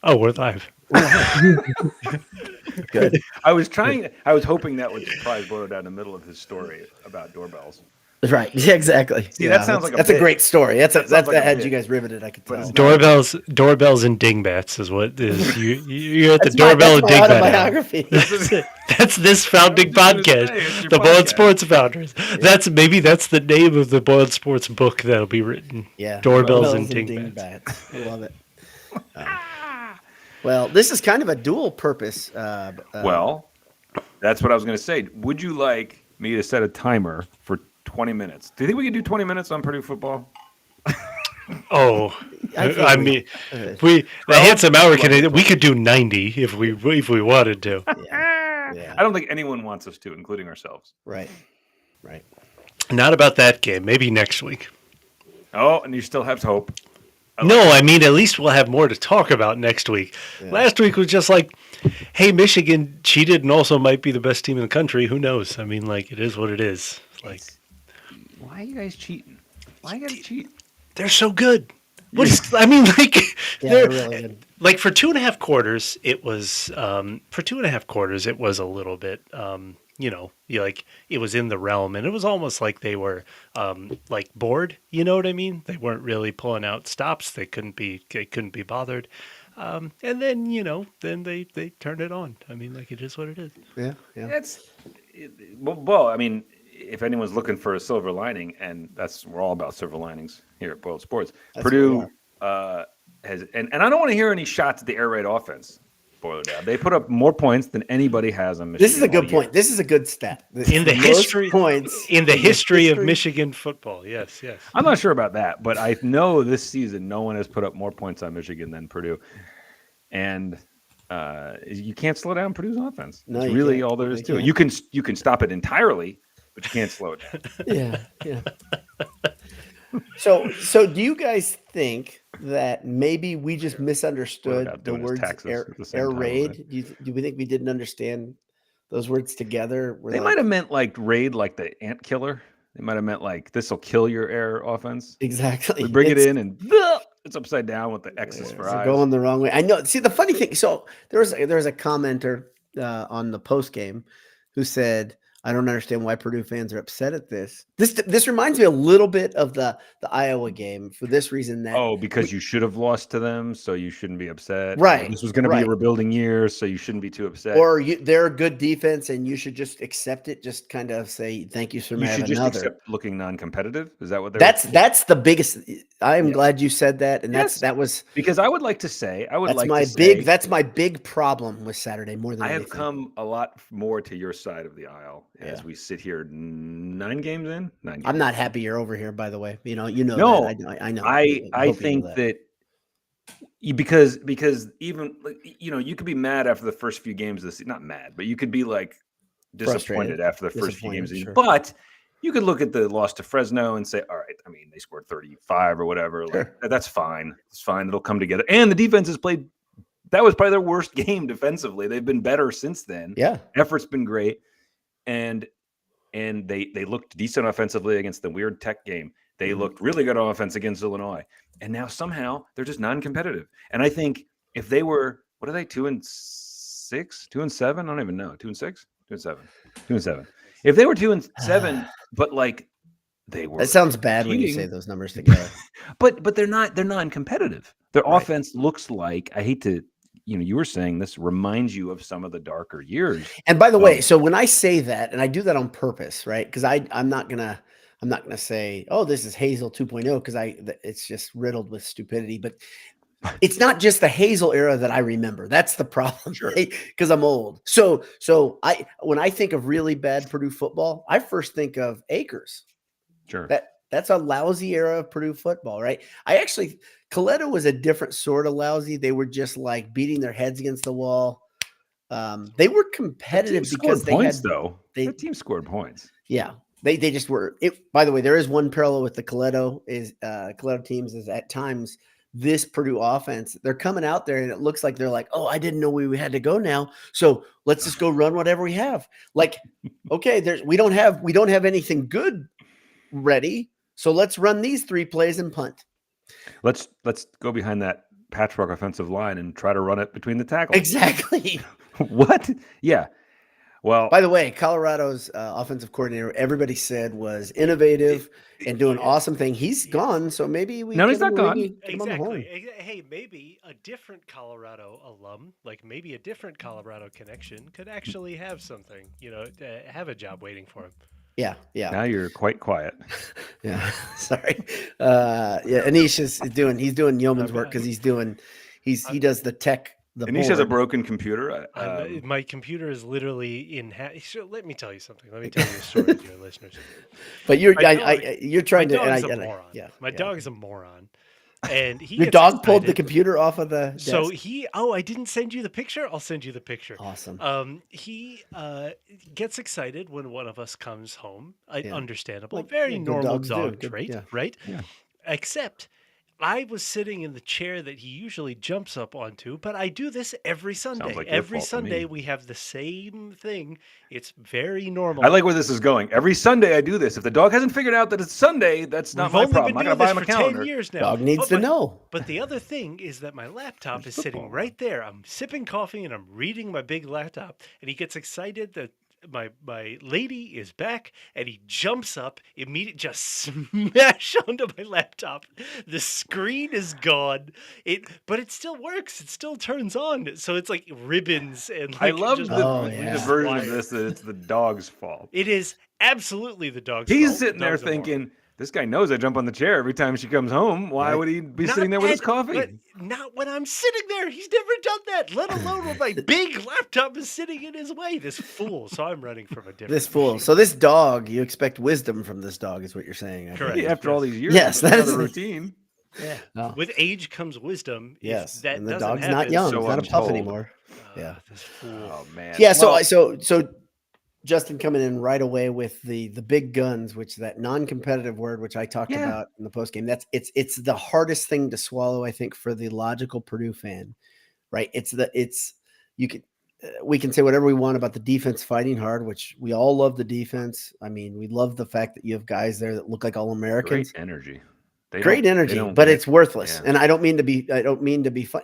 Oh, we're live. Good. I was hoping that would surprise Bodo down the middle of his story about doorbells. Right. Yeah, exactly. See, that Yeah, sounds like a that's a bit. great story. That sounds like That a had you bit, guys riveted. I could but tell. it's not. Doorbells and dingbats is what is you're at the That's my doorbell and dingbat hour. autobiography. That's this founding I was just gonna podcast, say, it's your the Boiled podcast. Sports Founders. That's the name of the Boiled Sports book that'll be written. Yeah. Doorbells and Doorbells dingbats. I love it. Well, this is kind of a dual purpose. Well, that's what I was going to say. Would you like me to set a timer for 20 minutes? Do you think we can do 20 minutes on Purdue football? Oh, think I we- mean, the handsome hour we could do 90 if we wanted to. yeah. I don't think anyone wants us to, including ourselves. Right. Not about that game. Maybe next week. Oh, and you still have hope. No, I mean, at least we'll have more to talk about next week. Yeah. Last week was just like, hey, Michigan cheated and also might be the best team in the country. Who knows? I mean, like, it is what it is. Like, Why are you guys cheating? Why you guys cheat? they're so good. What is? I mean, like, Yeah, they're they're really good. like for 2.5 quarters, it was a little bit, like it was in the realm, and it was almost like they were like bored. You know what I mean? They weren't really pulling out stops. They couldn't be bothered. And then then they turned it on. I mean, like it is what it is. Yeah. Well, I mean, if anyone's looking for a silver lining, and we're all about silver linings here at Boiled Sports. That's Purdue what has, and I don't want to hear any shots at the air raid offense. Boiler down. They put up more points than anybody has on Michigan. This is a good point. This is a good stat. In the history history of Michigan football, yes. I'm not sure about that, but I know this season no one has put up more points on Michigan than Purdue, and you can't slow down Purdue's offense. No, That's you really can't. all there is You to it. can't. You can stop it entirely, but you can't slow it down. Yeah. So do you guys think that maybe we just misunderstood Without the doing his words taxes air, at the same air time, raid? Do we think we didn't understand those words together? We're They like, might have meant like raid, like the ant killer. They might have meant like this will kill your air offense. exactly. We bring it It's- in and it's upside down with the X's for We're eyes. going the wrong way. I know. See, the funny thing. So there was a commenter on the post game who said, "I don't understand why Purdue fans are upset at this." This reminds me a little bit of the Iowa game for this reason that Because you should have lost to them, so you shouldn't be upset. Right, This was going to be right. a rebuilding year, so you shouldn't be too upset. or they're a good defense and you should just accept it. Just kind of say thank you, sir. you may I have should just another. accept looking non-competitive. Is that what they're? That's the biggest. I'm Yes. glad you said that, and Yes. that was Because I would like to say, that's my big problem with Saturday more than I have anything. come a lot more to your side of the aisle as Yeah. we sit here 9 games in. 9 games. I'm not happy you're over here, by the way. You know No, that. I know. I hope you think know that because even you could be mad after the first few games of this, not mad, but you could be like disappointed Frustrated. after the first few games. Disappointed, sure. But you could look at the loss to Fresno and say, all right, I mean, they scored 35 or whatever. Sure. Like, that's fine. It's fine. It'll come together. And the defense has played. That was probably their worst game defensively. They've been better since then. Yeah. Effort's been great. And they looked decent offensively against the weird Tech game. They looked really good on offense against Illinois. And now somehow they're just non-competitive. And I think if they were, what are they, 2-6, 2-7? I don't even know. 2-6, 2-7, 2-7. If they were 2-7, but like they were, That sounds bad when you cheating. say those numbers together. but they're non-competitive. Their Right. offense looks like, I hate to, you were saying this reminds you of some of the darker years. And by the way, so when I say that, and I do that on purpose, right? Because I'm not gonna say, oh, this is Hazel 2.0, because it's just riddled with stupidity. But it's not just the Hazel era that I remember. That's the problem, right? Because I'm old. So when I think of really bad Purdue football, I first think of Akers. Sure. That's a lousy era of Purdue football, right? Coletto was a different sort of lousy. They were just like beating their heads against the wall. They were competitive because they points, had, though. they- That team scored points. yeah, they just were. By the way, there is one parallel with the Coletto teams is at times this Purdue offense, they're coming out there and it looks like they're like, oh, I didn't know we had to go now, so let's just go run whatever we have. Like, okay, we don't have anything good ready, so let's run these 3 plays and punt. Let's go behind that patchwork offensive line and try to run it between the tackles. Exactly. What? Yeah. Well, By the way, Colorado's offensive coordinator, everybody said was innovative and doing an awesome thing. He's gone, so maybe we No, get he's not gone. get him on the horn. Hey, maybe a different Colorado alum, like maybe a different Colorado connection, could actually have something, have a job waiting for him. Yeah, yeah. Now you're quite quiet. Yeah, sorry. Yeah, Anish is doing yeoman's work because he does the tech. Anish has a broken computer. My computer is literally in. Let me tell you something. Let me tell you a story to your listeners. But you're My trying to. dog is a And moron. yeah, My dog is a moron, and he. Your gets dog pulled the excited. computer off of the desk? So I didn't send you the picture. I'll send you the picture. Awesome. He gets excited when one of us comes home. Yeah. Understandable, Like, very yeah, good normal dogs do. dog Good- trait, yeah. right? Yeah. Except I was sitting in the chair that he usually jumps up onto, but I do this every Sunday. like your Every fault to me. Sunday we have the same thing. It's very normal. I like where this is going. Every Sunday I do this. If the dog hasn't figured out that it's Sunday, that's not We've my only problem. been I'm doing not this going to buy for him a 10 calendar. years now. Dog needs to know. But the other thing is that my laptop is sitting football, right there. I'm sipping coffee and I'm reading my big laptop, and he gets excited that my lady is back, and he jumps up immediately, just smash onto my laptop. The screen is gone. But it still works. It still turns on. So it's like ribbons and I like love just the version of wires. this that it's the dog's fault. It is absolutely the dog's He's fault. The sitting there dog's a moron. thinking, this guy knows I jump on the chair every time she comes home. Why Right. would he be Not sitting there with his at- coffee? But not when I'm sitting there. He's never done that, let alone when my big laptop is sitting in his way. This fool. So I'm running from a different This fool. machine. So this dog, you expect wisdom from this dog, is what you're saying. I think. Correct. After all these years, Yes, that's that is- another routine. Yeah. Oh. With age comes wisdom. If Yes, that and the doesn't dog's happen, not young. so He's not a I'm pup told. anymore. Yeah. This fool. Oh man. Yeah. Well, So Justin coming in right away with the big guns, which that non-competitive word, which I talked Yeah. about in the post game. It's the hardest thing to swallow, I think, for the logical Purdue fan, right? We can say whatever we want about the defense fighting hard, which we all love the defense. I mean, we love the fact that you have guys there that look like all Americans. great energy. Great They energy, don't but get- it's worthless. yeah. And I don't mean to be fun.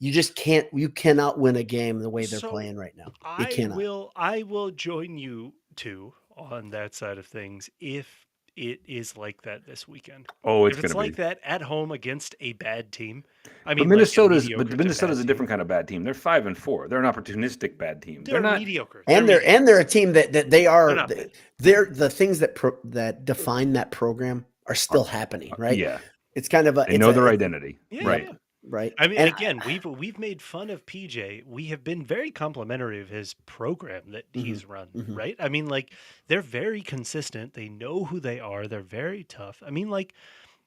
You cannot win a game the way they're So, playing right now. You cannot. I will join you too on that side of things if it is like that this weekend. Oh, it's If going it's to like be. that at home against a bad team. I But mean, Minnesota's like a different kind of bad team. They're 5-4. They're an opportunistic bad team. They're not mediocre. And they're a team that they are. not bad. They're the things that define that program are still happening, right? Yeah. It's kind of They know their identity. Yeah, Right. yeah. right. I mean, And again, we've made fun of PJ. We have been very complimentary of his program that he's run, mhm. right? I mean, like they're very consistent. They know who they are. They're very tough. I mean, like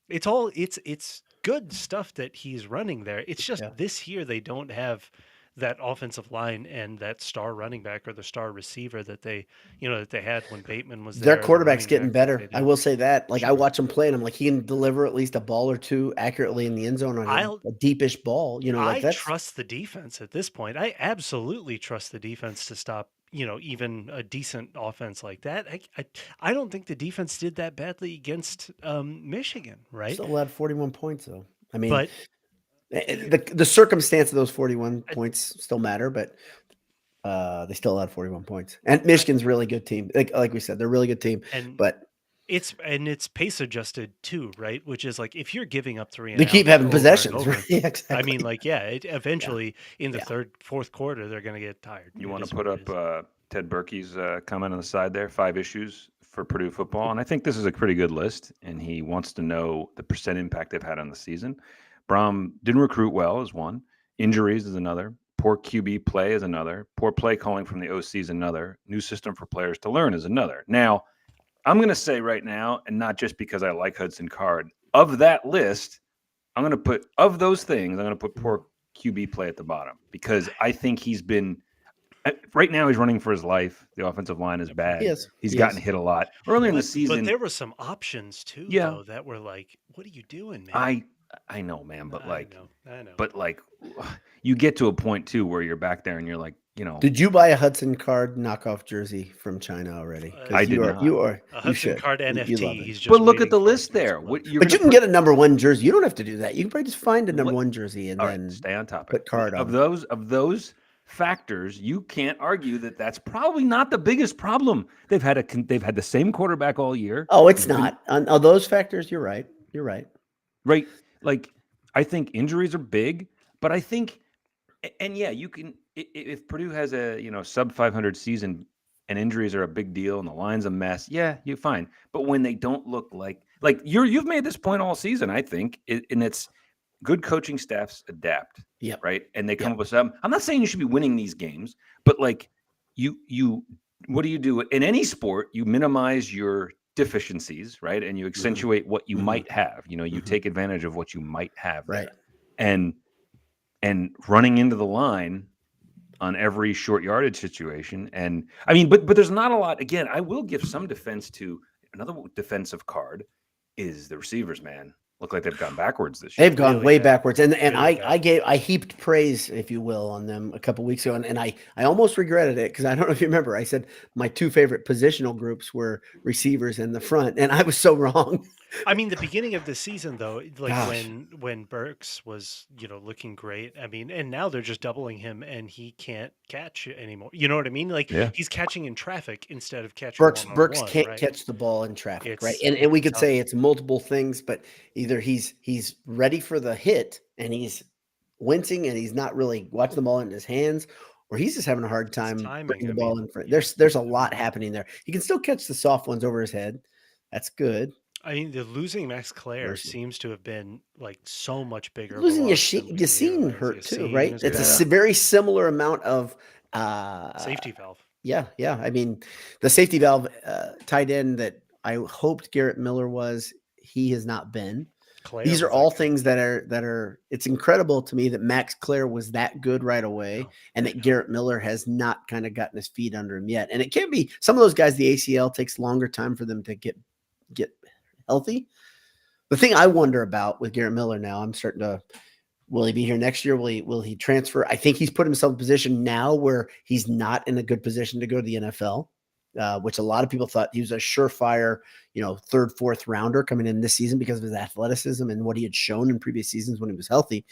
it's good stuff that he's running there. It's just Yeah. this year they don't have that offensive line and that star running back or the star receiver that they had when Bateman was there. their the quarterback's running getting back that better. they I did. will say that. Like I watch him play, and I'm like, he can deliver at least a ball or two accurately in the end zone on a deepish ball. I that's trust the defense at this point. I absolutely trust the defense to stop, even a decent offense like that. I don't think the defense did that badly against Michigan, right? still had 41 points though. I mean, But the circumstance of those 41 points still matter, but they still had 41 points. And Michigan's a really good team. Like we said, they're a really good team. and But it's pace adjusted too, right? Which is like if you're giving up 3 and they keep out having over and possessions, over, right? Yeah, exactly. I mean, like, eventually in the Yeah. third, fourth quarter, they're going to get tired. You It want is to put what it up is. Ted Berkey's comment on the side there, 5 issues for Purdue football. And I think this is a pretty good list. And he wants to know the percent impact they've had on the season. Brom didn't recruit well is one. Injuries is another. Poor QB play is another. Poor play calling from the OC is another. New system for players to learn is another. Now, I'm going to say right now, and not just because I like Hudson Card, of that list, I'm going to put, of those things, I'm going to put poor QB play at the bottom because I think he's been, right now he's running for his life. The offensive line is bad. He's gotten hit a lot. Earlier in the season. But there were some options too, Yeah. though, that were like, what are you doing, man? I know, man, but I know. but like you get to a point too where you're back there and you're like, Did you buy a Hudson Card knockoff jersey from China already? I Because did not. A you Hudson should. Card You love NFT. it. He's But just look at waiting the for us list next there. month. You're But gonna you can get a number one jersey. You don't have to do that. You can probably just find a number what? one jersey and All right, then stay on topic. put card Of on. those factors, you can't argue that that's probably not the biggest problem. They've had the same quarterback all year. Oh, it's He's been not. On those factors, you're right. You're right. right. Like I think injuries are big, but I think, and yeah, you can if Purdue has a sub 500 season and injuries are a big deal and the line's a mess. Yeah, you're fine. But when they don't look like you've made this point all season, I think, and it's good coaching staffs adapt, Yep. right? And they come Yep. up with something. I'm not saying you should be winning these games, but like you what do you do in any sport? You minimize your deficiencies, right? And you accentuate what you might have. You take advantage of what you might have there. Right. And running into the line on every short yardage situation. And I mean, but there's not a lot. Again, I will give some defense to another defensive card is the receivers, man. Look like they've gone backwards this year. They've gone Really way bad. backwards, and Really bad. I heaped praise, if you will, on them a couple weeks ago, and I almost regretted it because I don't know if you remember. I said my two favorite positional groups were receivers and the front, and I was so wrong. I mean, the beginning of the season, though, like Gosh, when Burks was, looking great. I mean, and now they're just doubling him, and he can't catch anymore. You know what I mean? Like Yeah. he's catching in traffic instead of catching one on Burks one, can't right? catch the ball in traffic, right? It's And we could tough. say it's multiple things, but either he's ready for the hit and he's wincing and he's not really watching the ball in his hands, or he's just having a hard It's time timing. putting the I ball mean, in front. yeah. There's a I lot mean, happening there. He can still catch the soft ones over his head. That's good. the losing Max Clare Mercy. seems to have been like so much bigger of a Losing loss than we Yassine realize. hurt too, Yassine right? is It's a gone. very similar amount of uh Safety valve. yeah, yeah. I mean, the safety valve tight end that I hoped Garrett Miller was, he has not been. Claire These are was all actually things that are it's incredible to me that Max Clare was that good right away no, and I that know. Garrett Miller has not kind of gotten his feet under him yet. And it can be some of those guys, the ACL takes longer time for them to get healthy. The thing I wonder about with Garrett Miller now, I'm starting to will he be here next year? Will he transfer? I think he's put himself in a position now where he's not in a good position to go to the NFL, which a lot of people thought he was a surefire, third, fourth rounder coming in this season because of his athleticism and what he had shown in previous seasons when he was healthy.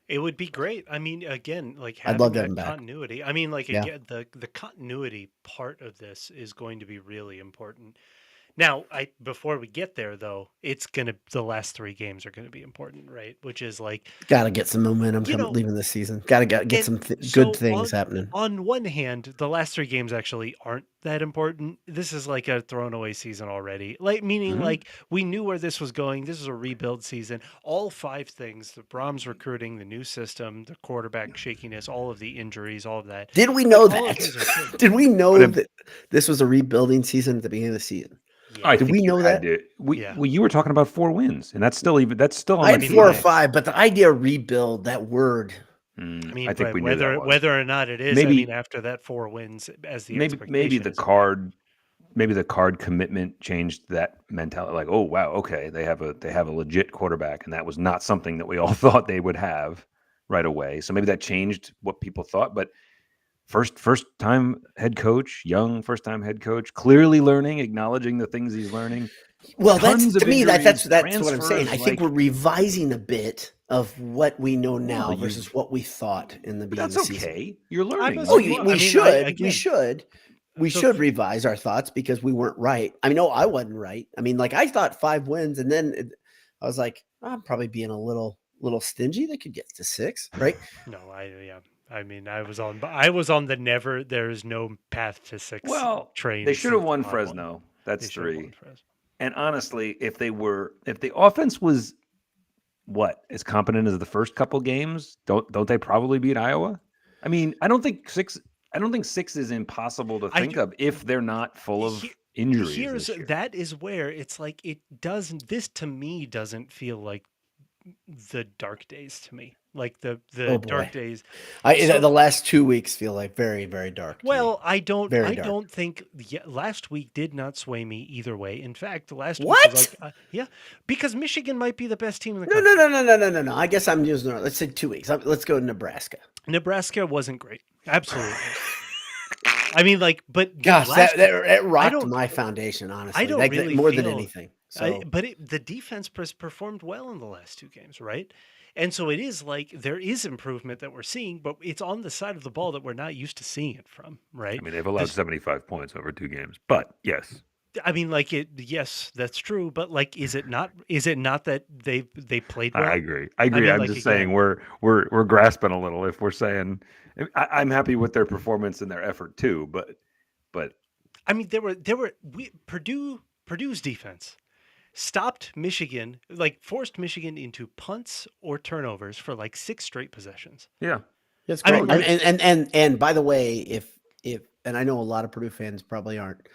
It would be great. I mean, again, like I'd love having to have that him back. continuity. I mean, like Yeah. again, the continuity part of this is going to be really important. Now, before we get there though, the last 3 games are gonna be important, right? Which is like, Got to get some momentum you know, leaving this season. Got to get and some good so things happening. on one hand, the last 3 games actually aren't that important. This is like a thrown away season already. Like meaning Mhm. like we knew where this was going. This is a rebuild season. All 5 things, the Brahms recruiting, the new system, the quarterback shakiness, all of the injuries, all of that. Did we Like know all of that? those are good. Did we But know that this was a rebuilding season at the beginning of the season? I Yeah. Did think we you know had that? to. Yeah. You were talking about 4 wins, and that's still I on the had mean, 4 or DNA. 5, but the idea of rebuild, that word, I mean, I think but we knew that was whether or not it is, I mean, maybe after that 4 wins, as the maybe expectation the is it might. card commitment changed that mentality. Like, oh wow, okay, they have a legit quarterback, and that was not something that we all thought they would have right away. So maybe that changed what people thought. But first time head coach, young first time head coach, clearly learning, acknowledging the things he's learning. well, that's Tons to of me injuries, that's what I'm saying. I transfers, think we're revising a bit of what we know well, now versus what we thought in the but beginning of that's the season. okay. You're I'm learning. Oh, as You well. I we mean, should. again, We the should revise our thoughts because we weren't right. I mean, no, I wasn't right. I mean, like I thought 5 wins and then I was like, I'm probably being a little stingy. They could get to 6, right? No, yeah. I mean, I was on the never. There's no path to 6 well, train they should have since won pod 1. Fresno. They That's should have won 3. Fresno. And honestly, if the offense was as competent as the first couple games, don't they probably beat Iowa? I mean, I don't think 6 is impossible to I think of if they're not full he, of injuries here's this year. that is where it's like it doesn't. This to me doesn't feel like the dark days to me. Like the Oh dark boy, days. the So last 2 weeks feel like very, very dark to me. well, I don't. Very I dark. don't think last week did not sway me either way. In fact, last week was What? like, yeah, because Michigan might be the best team in the No, no, country. no, no, no, no, no, no. I guess I'm using. Let's say 2 weeks. Let's go to Nebraska. Nebraska wasn't great. Absolutely. I mean, like, but Gosh, that last that I rocked don't. my foundation, I honestly. don't Like really more than feel. anything. So But the defense performed well in the last two games, right? And so it is like there is improvement that we're seeing, but it's on the side of the ball that we're not used to seeing it from, I right? mean, they've allowed This 75 points over 2 games, but yes, I mean, like it. Yes, that's true. But like, is it not? Is it not that they played I well? agree. I I agree. mean, I'm like just saying again, we're grasping a little if we're saying I'm happy with their performance and their effort too, but I mean, Purdue's defense stopped Michigan, like forced Michigan into punts or turnovers for like six straight possessions. yeah, it's I great. mean, And by the way, if and I know a lot of Purdue fans probably aren't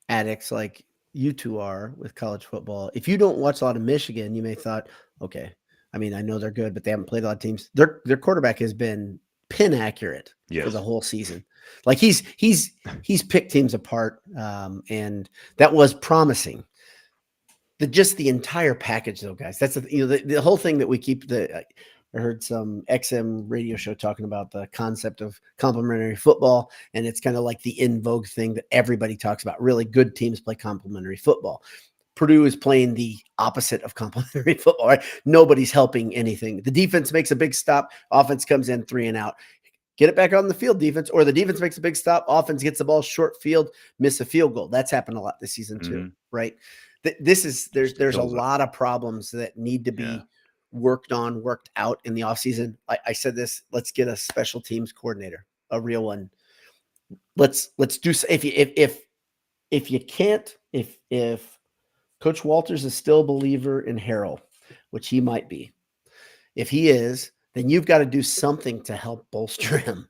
addicts like you two are with college football. If you don't watch a lot of Michigan, you may thought, okay, I mean, I know they're good, but they haven't played a lot of teams. Their quarterback has been pin accurate for the yes, whole season. Like he's picked teams apart, and that was promising. The entire package, though, guys. That's the whole thing that we keep. I heard some XM radio show talking about the concept of complementary football, and it's kind of like the in vogue thing that everybody talks about. Really good teams play complementary football. Purdue is playing the opposite of complementary football. Right? Nobody's helping anything. The defense makes a big stop. Offense comes in 3 and out. Get it back on the field, defense, or the defense makes a big stop. Offense gets the ball short field, miss a field goal. That's happened a lot this season too, Mhm. right? There's a Kills it. lot of problems that need to Yeah. be worked out in the offseason. I said this, let's get a special teams coordinator, a real one. Let's do if you can't, if Coach Walters is still a believer in Harrell, which he might be, if he is, then you've got to do something to help bolster him,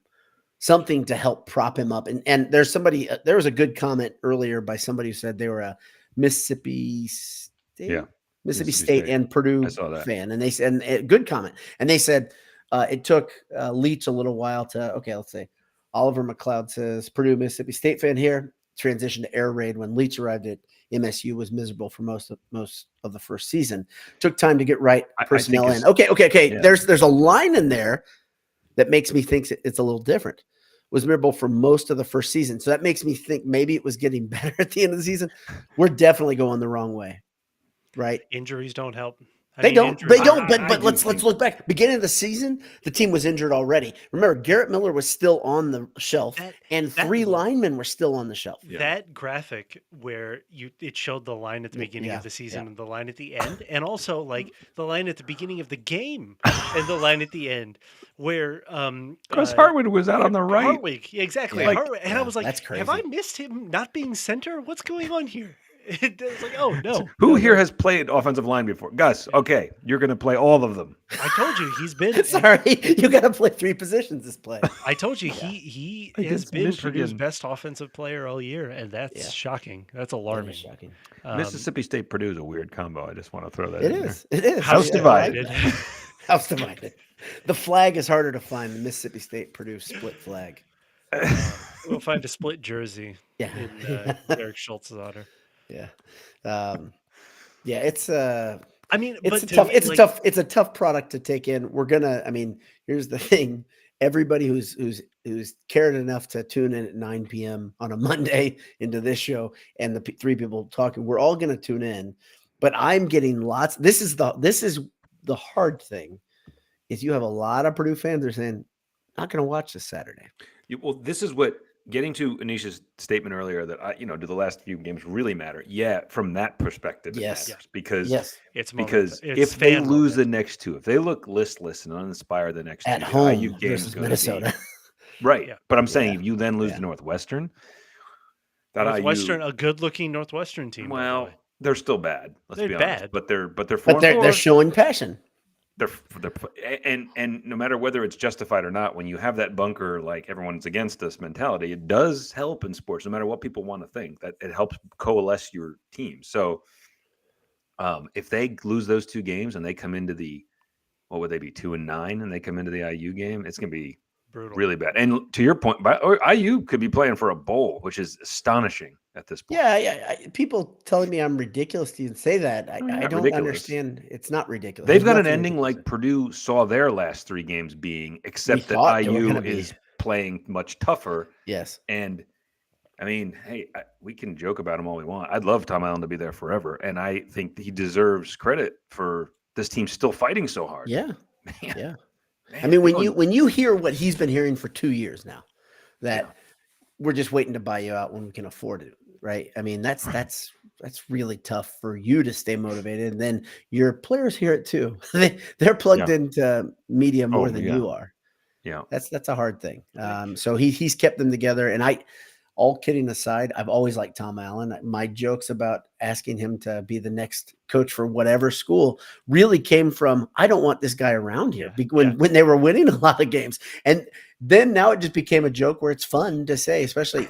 something to help prop him up. And there's somebody, there was a good comment earlier by somebody who said they were a Mississippi State, Yeah. Mississippi Mississippi State State. and I Purdue saw that. fan. And they said, and good comment. And they said it took Leach a little while to, okay, let's say Oliver McLeod says Purdue, Mississippi State fan here, transition to air raid when Leach arrived at MSU was miserable for most of the first season. Took time to get right I think personnel in. it's Okay. yeah. There's a line in there that makes me think it's a little different. Was miserable for most of the first season. So that makes me think maybe it was getting better at the end of the season. We're definitely going the wrong way, right? injuries don't help. I They mean, don't. They injuries don't. don't. But do let's think look back. Beginning of the season, the team was injured already. Remember, Garrett Miller was still on the shelf, That and that three linemen were still on the shelf. Yeah. that graphic where it showed the line at the beginning of the season and the line at the end, and also like the line at the beginning of the game and the line at the end, where Because Hartwood was out on the right. Hartwig, yeah, exactly, Yeah. Hartwig, and I was like, that's have I crazy. missed him not being center? What's going on here? It's like, oh no, Who no, here no. has played offensive line before? Gus, okay, you're going to play all of them. I told you he's been. Sorry, you got to play 3 positions this play. I told you he has Against been Purdue's Michigan. best offensive player all year, and that's shocking. That's That alarming. is shocking. Mississippi State Purdue is a weird combo. I just want to throw that It in is. It is. House Yeah, divided. I like that. House divided. The flag is harder to find. The Mississippi State Purdue split flag. We'll find a split jersey Yeah. in Eric Schultz's honor. Yeah. Yeah, it's I mean, it's but a to tough me, it's like, a tough product to take in. We're gonna, I mean, here's the thing. Everybody who's cared enough to tune in at 9 p.m. on a Monday into this show and the 3 people talking, we're all gonna tune in. But I'm getting lots. This is the hard thing, is you have a lot of Purdue fans that are saying, not gonna watch this Saturday. Well, this is what getting to Anisha's statement earlier that do the last few games really matter? Yeah, from that perspective, it Yes. matters because it's because it's if they fan lose moment. the next two, if they look listless and uninspired the next At two, home the IU game's versus gonna Minnesota. be right. Yeah. But I'm saying Yeah. if you then lose Yeah. to Northwestern, that Northwestern, IU, a good-looking Northwestern team. By the well, way. they're still bad. Let's They're be honest. bad. But they're 4 But they're and 4. showing passion. They're and no matter whether it's justified or not, when you have that bunker like everyone's against us mentality, it does help in sports. No matter what people want to think, that it helps coalesce your team. So if they lose those 2 games and they come into the what would they be, 2-9, and they come into the IU game? It's going to be Brutal. really bad. And to your point, IU could be playing for a bowl, which is astonishing at this point. Yeah, people telling me I'm ridiculous to even say that. No, you're I not don't ridiculous. understand. It's not ridiculous. They've There's got an nothing ending ridiculous like Purdue saw their last 3 games being, except that thought they were IU gonna be. is playing much tougher. Yes. And I mean, hey, we can joke about him all we want. I'd love Tom Allen to be there forever, and I think he deserves credit for this team still fighting so hard. Yeah. Man, Yeah. man, I mean, they when you hear what he's been hearing for 2 years now, that Yeah. we're just waiting to buy you out when we can afford it, right? I mean, that's really tough for you to stay motivated. And then your players hear it too. They're plugged Yeah. into media more Oh, than yeah. you are. Yeah. That's a hard thing. So he's kept them together. And all kidding aside, I've always liked Tom Allen. My jokes about asking him to be the next coach for whatever school really came from, I don't want this guy around here when they were winning a lot of games. And then now it just became a joke where it's fun to say, especially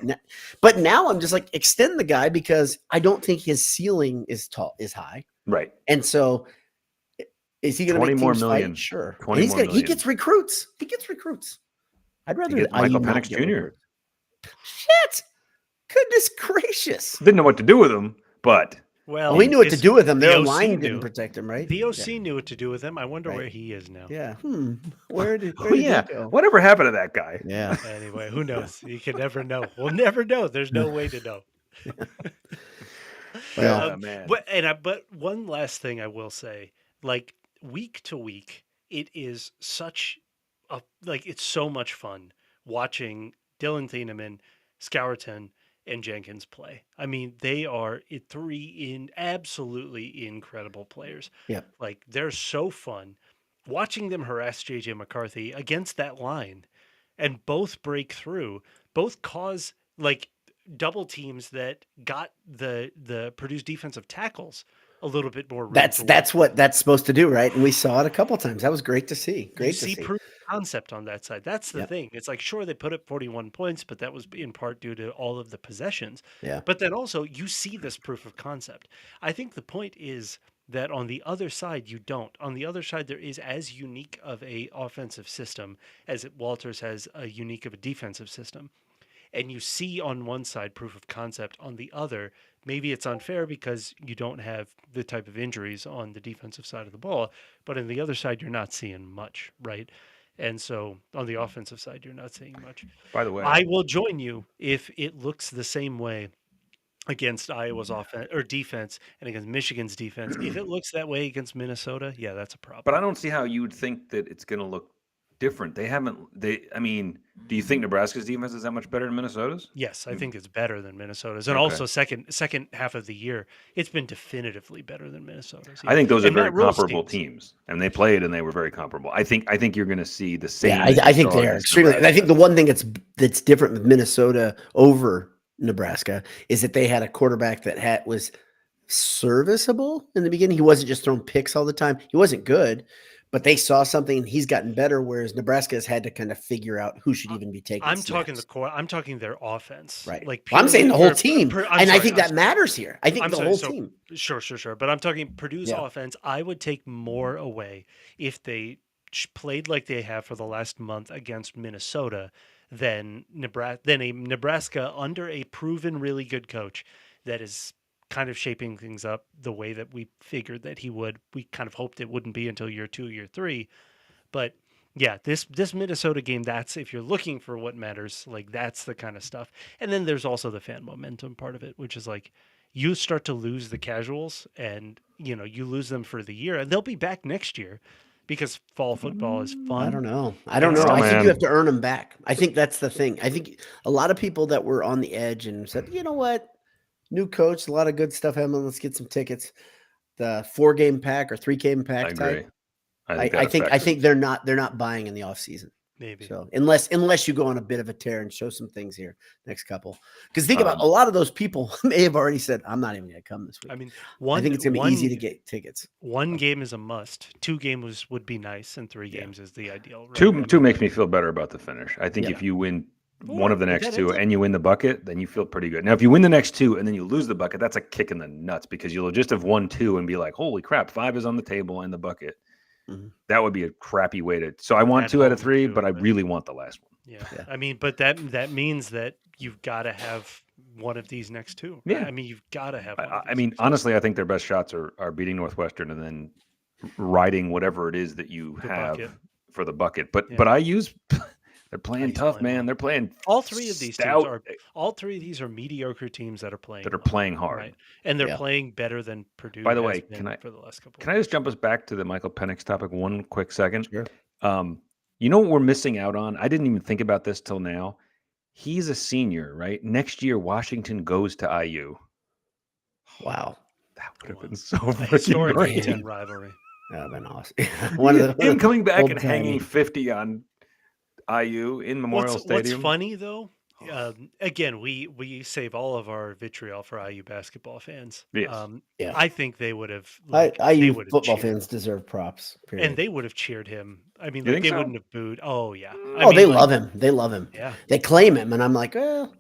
but now I'm just like, extend the guy, because I don't think his ceiling is high. Right. And so is he going to 20 make more teams million. fight? Sure. 20 more He million. gets recruits. I'd rather He gets IU Michael not Penix get Jr. recruits. Shit. Goodness gracious. Didn't know what to do with him, but Well, we knew what to do with him. Their OC line knew. didn't protect him, right? The OC knew what to do with him. I wonder Right. where he is now. Yeah. Where did he go? Whatever happened to that guy? Yeah. Anyway, who knows? You can never know. We'll never know. There's no way to know. Well, Man. But one last thing I will say, like week to week, it is it's so much fun watching Dylan Thieneman, Scourton, and Jenkins play. I mean, they are 3 absolutely incredible players. Yeah. Like, they're so fun. Watching them harass JJ McCarthy against that line, and both break through, both cause like double teams that got the Purdue's defensive tackles a little bit more room. That's what that's supposed to do, right? And we saw it a couple times. That was great to see. Great to see. Proof of concept on that side. That's the thing. It's like, sure, they put up 41 points, but that was in part due to all of the possessions. Yeah. But then also you see this proof of concept. I think the point is that on the other side, you don't. On the other side, there is as unique of a offensive system as Walters has a unique of a defensive system. And you see on one side proof of concept, on the other, maybe it's unfair because you don't have the type of injuries on the defensive side of the ball, but on the other side, you're not seeing much, right? And so on the offensive side, you're not seeing much. By the way, I will join you if it looks the same way against Iowa's offense or defense and against Michigan's defense. If it looks that way against Minnesota, yeah, that's a problem. but I don't see how you would think that it's going to look different. I mean, do you think Nebraska's defense is that much better than Minnesota's? Yes, I think it's better than Minnesota's. And also second half of the year, it's been definitively better than Minnesota's. I think those are very Matt Rule comparable stinks. teams. And they played and they were very comparable. I think you're going to see the same. Yeah, I think they are extremely. And I think the one thing that's different with Minnesota over Nebraska is that they had a quarterback that was serviceable in the beginning. He wasn't just throwing picks all the time. He wasn't good, but they saw something. He's gotten better, whereas Nebraska has had to kind of figure out who should even be taking. I'm talking snaps. the core. I'm talking their offense. Right. Like I'm saying the whole team, I think that sorry. matters here. I think the whole so, team. Sure. But I'm talking Purdue's offense. I would take more away if they played like they have for the last month against Minnesota than a Nebraska under a proven really good coach that is kind of shaping things up the way that we figured that he would. We kind of hoped it wouldn't be until year 2, year 3. But yeah, this Minnesota game, that's, if you're looking for what matters, like that's the kind of stuff. And then there's also the fan momentum part of it, which is like you start to lose the casuals and, you lose them for the year and they'll be back next year because fall football is fun. I don't know. I think you have to earn them back. I think that's the thing. I think a lot of people that were on the edge and said, you know what? New coach, a lot of good stuff happening. Let's get some tickets. The 4-game pack or 3-game pack I type. agree. I think they're not buying in the offseason. Maybe. So unless you go on a bit of a tear and show some things here next couple. Because think about a lot of those people may have already said, I'm not even going to come this week. I mean, I think it's going to be easy to get tickets. 1 game is a must. 2 games would be nice, and 3 games is the ideal. Right? Two makes me feel better about the finish. I think if you win one of the next 2 and you win the bucket, then you feel pretty good. Now, if you win the next 2 and then you lose the bucket, that's a kick in the nuts because you'll just have won 2 and be like, holy crap, 5 is on the table and the bucket. That would be a crappy way to. So I want At 2 out of home, 3, too, but I but- really want the last one. Yeah. Yeah. I mean, but that means that you've got to have one of these next two. Yeah. I mean, you've got to have one of I these mean, next two. honestly, I think their best shots are beating Northwestern and then riding whatever it is that you The have bucket. for the bucket. But Yeah. IU's they're playing IU's tough, playing man. well. They're playing All three of these stout, teams are all three of these are mediocre teams that are playing that are well, playing hard. right? And they're Yeah. playing better than Purdue By the has way, been for the last couple Can of I just years. jump us back to the Michael Penix topic one quick second? Sure. You know what we're missing out on? I didn't even think about this till now. He's a senior, right? Next year, Washington goes to IU. Wow. That would have been so A freaking historic great. Big Ten rivalry. That would have been awesome. Him coming back and old-timey. hanging 50 on IU in Memorial Stadium. What's funny though, again, we save all of our vitriol for IU basketball fans. Yes. Yeah. I think they would have. IU football fans deserve props. Period. And they would have cheered him. I mean, You like, think they so? wouldn't have booed. Oh yeah. Oh, they love him. They love him. Yeah. They claim him, and I'm like, well,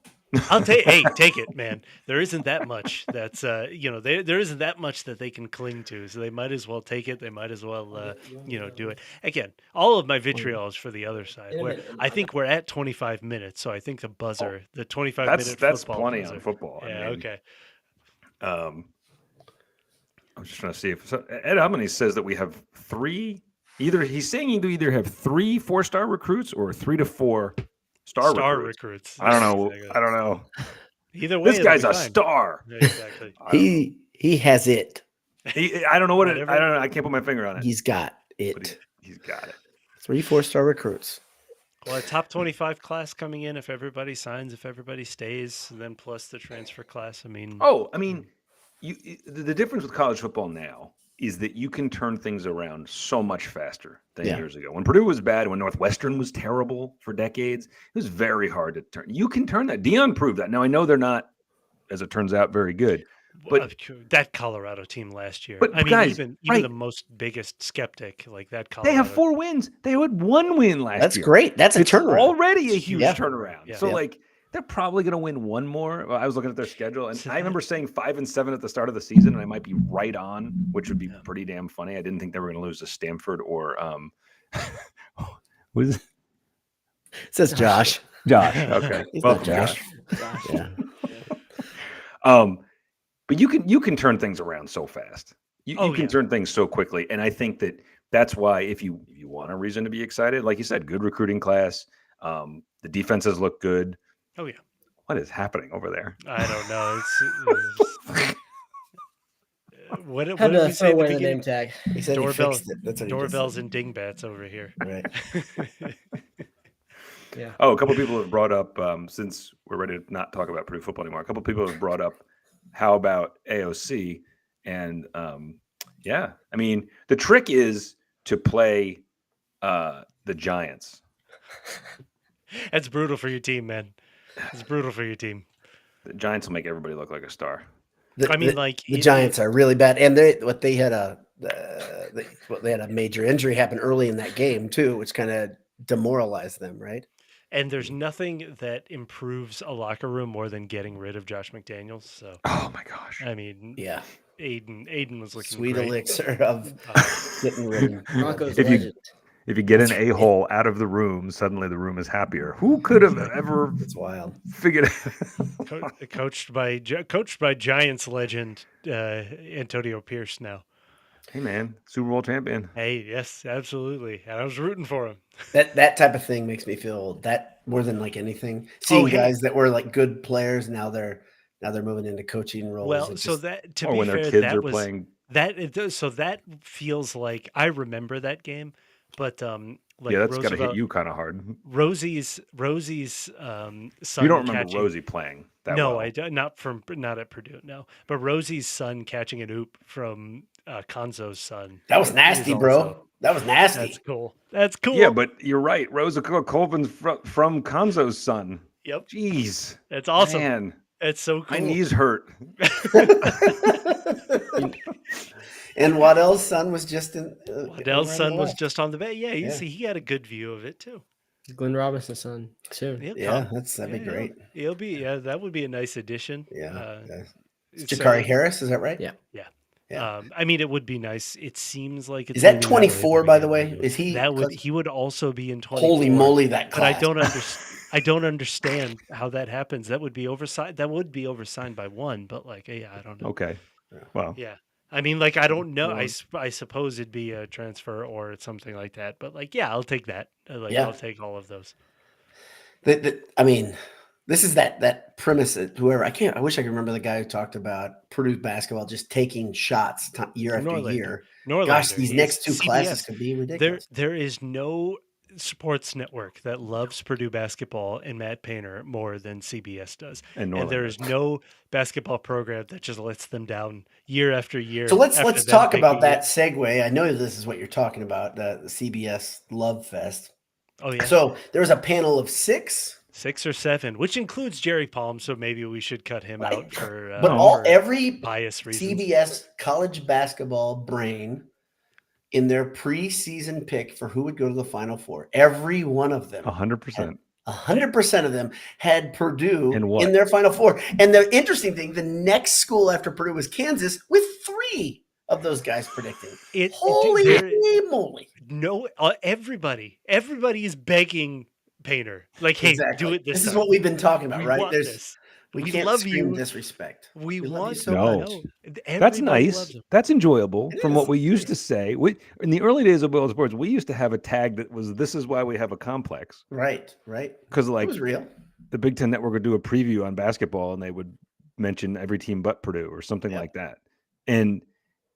I'll take. Hey, take it, man. There isn't that much that's there isn't that much that they can cling to, so they might as well take it. They might as well do it. Again, all of my vitriol is for the other side. Where I think we're at 25 minutes, so I think the buzzer, the 25-minute That's football plenty buzzer. on football. Yeah. Okay. I'm just trying to see if Ed Almany says that we have 3. He's saying you either have 3 4-star recruits or 3 to 4 star recruits. I don't know. Exactly. I don't know. Either way, This it'll guy's be a fine. star. Yeah, exactly. he has it. I don't know what it. Whatever. I don't know. I can't put my finger on it. He's got But it. he's got it. 3 4-star recruits. Well, a top 25 class coming in if everybody signs, if everybody stays, and then plus the transfer class. I mean, The difference with college football now is that you can turn things around so much faster than years ago. When Purdue was bad, when Northwestern was terrible for decades, it was very hard to turn. You can turn that. Deion proved that. Now, I know they're not, as it turns out, very good. But that Colorado team last year. But I mean, guys, even right. the most biggest skeptic like that Colorado. they have 4 wins. They had 1 win last That's year. great. That's a It's turnaround. already a huge Yeah. turnaround. Yeah. So, Yeah. they're probably going to win 1 more. Well, I was looking at their schedule, and I remember saying 5 and 7 at the start of the season, and I might be right on, which would be pretty damn funny. I didn't think they were going to lose to Samford or what is it? It says Josh. Josh. Okay, He's well, not Josh. Yeah. But you can turn things around so fast. You can turn things so quickly, and I think that's why if you want a reason to be excited, like you said, good recruiting class. The defenses look good. Oh yeah. What is happening over there? I don't know. What Had did to we say throw at the away the name beginning? tag. He said Doorbell- he fixed it. That's what he just Doorbells said. and dingbats over here. Right. Yeah. Oh, a couple people have brought up, since we're ready to not talk about Purdue football anymore, a couple people have brought up, how about AOC? And I mean, the trick is to play the Giants. That's brutal for your team, man. It's brutal for your team. The Giants will make everybody look like a star. I mean, like the Giants are really bad, and they had a major injury happen early in that game too, which kind of demoralized them, right? And there's nothing that improves a locker room more than getting rid of Josh McDaniels. So, Oh my gosh. I mean, Yeah, Aiden was looking sweet great. elixir of getting rid of. Broncos If you- legend. If you get an a-hole out of the room, suddenly the room is happier. Who could have ever It's wild. figured Coached by Giants legend Antonio Pierce now. Hey man, Super Bowl champion. Hey, yes, absolutely. And I was rooting for him. That type of thing makes me feel that more than like anything. Seeing guys that were like good players now they're moving into coaching roles. Well, It's so just- that to Or be when their fair, kids that are was playing. so that feels like I remember that game, but like Yeah, that's got to hit Roosevelt- you kind of hard. Rosie's son. You don't remember catching, Rosie playing that No, well. I don't. Not at Purdue. No, but Rosie's son catching an oop from Konzo's son. that was nasty, is bro. also- That was nasty. That's cool. That's cool. Yeah, but you're right. Rosa Colvin's from Konzo's son. Yep, Jeez. that's awesome. Man, That's so cool. my knees hurt. And Waddell's son was just in. Waddell's son was left. just on the bay. Yeah, Yeah. he had a good view of it too. Glenn Robinson's son soon. He'll Yeah, come. that'd be great. He'll be. Yeah, that would be a nice addition. Yeah. so- Jakari Harris, is that right? Yeah. Yeah. I mean, it would be nice. It seems like it's Is that moving that way, 24, but by the again, way? Is he? he would also be in Holy 24, moly, that but class. I don't understand how that happens. That would be oversigned. That would be oversigned by one, but like, yeah, I don't know. Okay. Well, Yeah. I mean, like, I don't know. Well- I suppose it'd be a transfer or something like that, but like, yeah, I'll take that. Like, Yeah. I'll take all of those. I mean, this is that premise that whoever I wish I could remember the guy who talked about Purdue basketball just taking shots year after Norlander. year. Norlander. Gosh, these It's next two classes CBS. could be ridiculous. There is no sports network that loves Purdue basketball and Matt Painter more than CBS does. and And there Norlander. is no basketball program that just lets them down year after year. So let's after them talk about taking that segue. I know this is what you're talking about, the CBS Love Fest. Oh yeah. So there was a panel of 6, 6 or 7, which includes Jerry Palm, so maybe we should cut him right? out for But for every bias reasons. CBS college basketball brain in their preseason pick for who would go to the Final Four, every one of them, 100%. 100% of them had Purdue And what? in their Final Four. And the interesting thing, the next school after Purdue was Kansas, with 3 of those guys predicting. Holy moly! No, everybody is begging Painter, like, hey, do it This time. is what we've been talking about, We right? want this. We We can't love scream you. disrespect. We love you want so No. much. That's Everybody nice. loves him. That's enjoyable. It From is. what we used to say, in the early days of Boilermaker Sports, we used to have a tag that was "This is why we have a complex." Right. Because It like was real. the Big Ten Network would do a preview on basketball, and they would mention every team but Purdue or something Yep. like that. And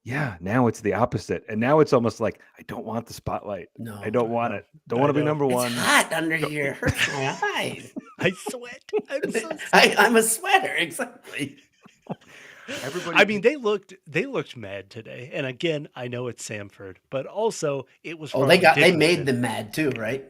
yeah, now it's the opposite. And now it's almost like I don't want the spotlight. No, I don't want know. it. Don't want to be know. number It's one. hot under here. It hurts my eyes. I sweat. I'm so I'm a sweater. Exactly. Everybody. I mean, they looked mad today, and again, I know it's Samford, but also it was. Oh, from they Dickinson. made them mad too, right?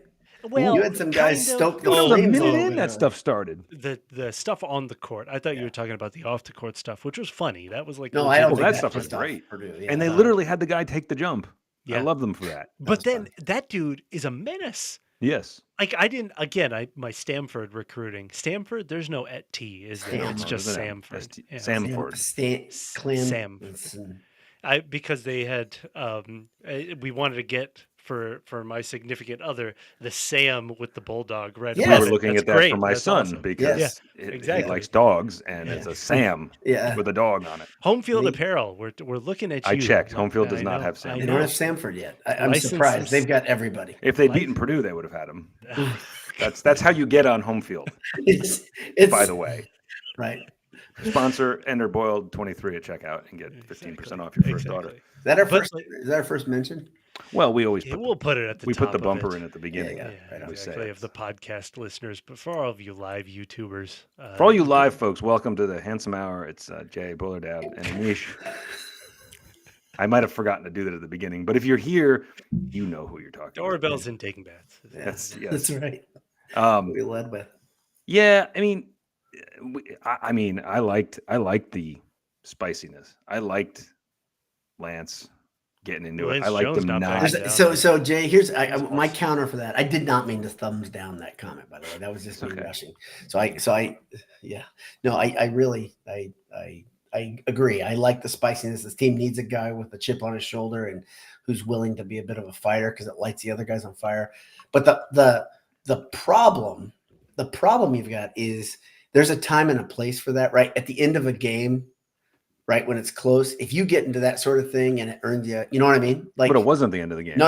Well, You had some guys kind of. stoke the Well, the flames a minute little in bit that early. stuff started. The stuff on the court. I thought you Yeah. were talking about the off the court stuff, which was funny. That was like No, I don't Well, think that that's stuff was just off great. Purdue, yeah. And they literally had the guy take the jump. Yeah. I love them for that. But was then fun. that dude is a menace. Yes. Like I didn't. Again, my Stanford recruiting. Stanford, there's no et T, is there? It's Stanford, just isn't it? Samford. Yeah. Samford. Clemson. Because they had we wanted to get for my significant other the Sam with the bulldog red. Yeah. We were ribbon. looking That's at that great. for my That's son awesome. because Yes. he exactly. likes dogs, and Yeah. it's a Sam Yeah. with a dog on it. Home field Me- apparel. We're looking at you. I checked. Like, Home field does I not know, have Sam. I They know. don't have Samford yet. I'm License surprised. is- They've got everybody. If they'd Like- beaten Purdue, they would have had him. That's how you get on home field. It's By the way, right. sponsor Ender Boiled 23 at checkout and get 15% off your first order. Is that our But, first? like- Is that our first mention? Well, we always Yeah, put we'll put it at the we top put the of bumper it. in at the beginning. Yeah, Yeah, right on. We say exactly. it. Of the podcast listeners, but for all of you live YouTubers, For all you live folks, welcome to the Handsome Hour. It's Jay Bullardab and Anish. I might have forgotten to do that at the beginning, but if you're here, you know who you're talking doorbells and taking baths. Yes, That's right. about. We led with. Yeah, I mean, I liked the spiciness. I liked Lance getting into it. Lance I liked Jones him not not. backing down. So Jay, here's That's my awesome. counter for that. I did not mean to thumbs down that comment, by the way. That was just me Okay. rushing. I really agree. I like the spiciness. This team needs a guy with a chip on his shoulder and who's willing to be a bit of a fighter because it lights the other guys on fire. But the problem you've got is there's a time and a place for that, right? At the end of a game, right, when it's close, if you get into that sort of thing and it earns you, you know what I mean? Like, But it wasn't the end of the game. no.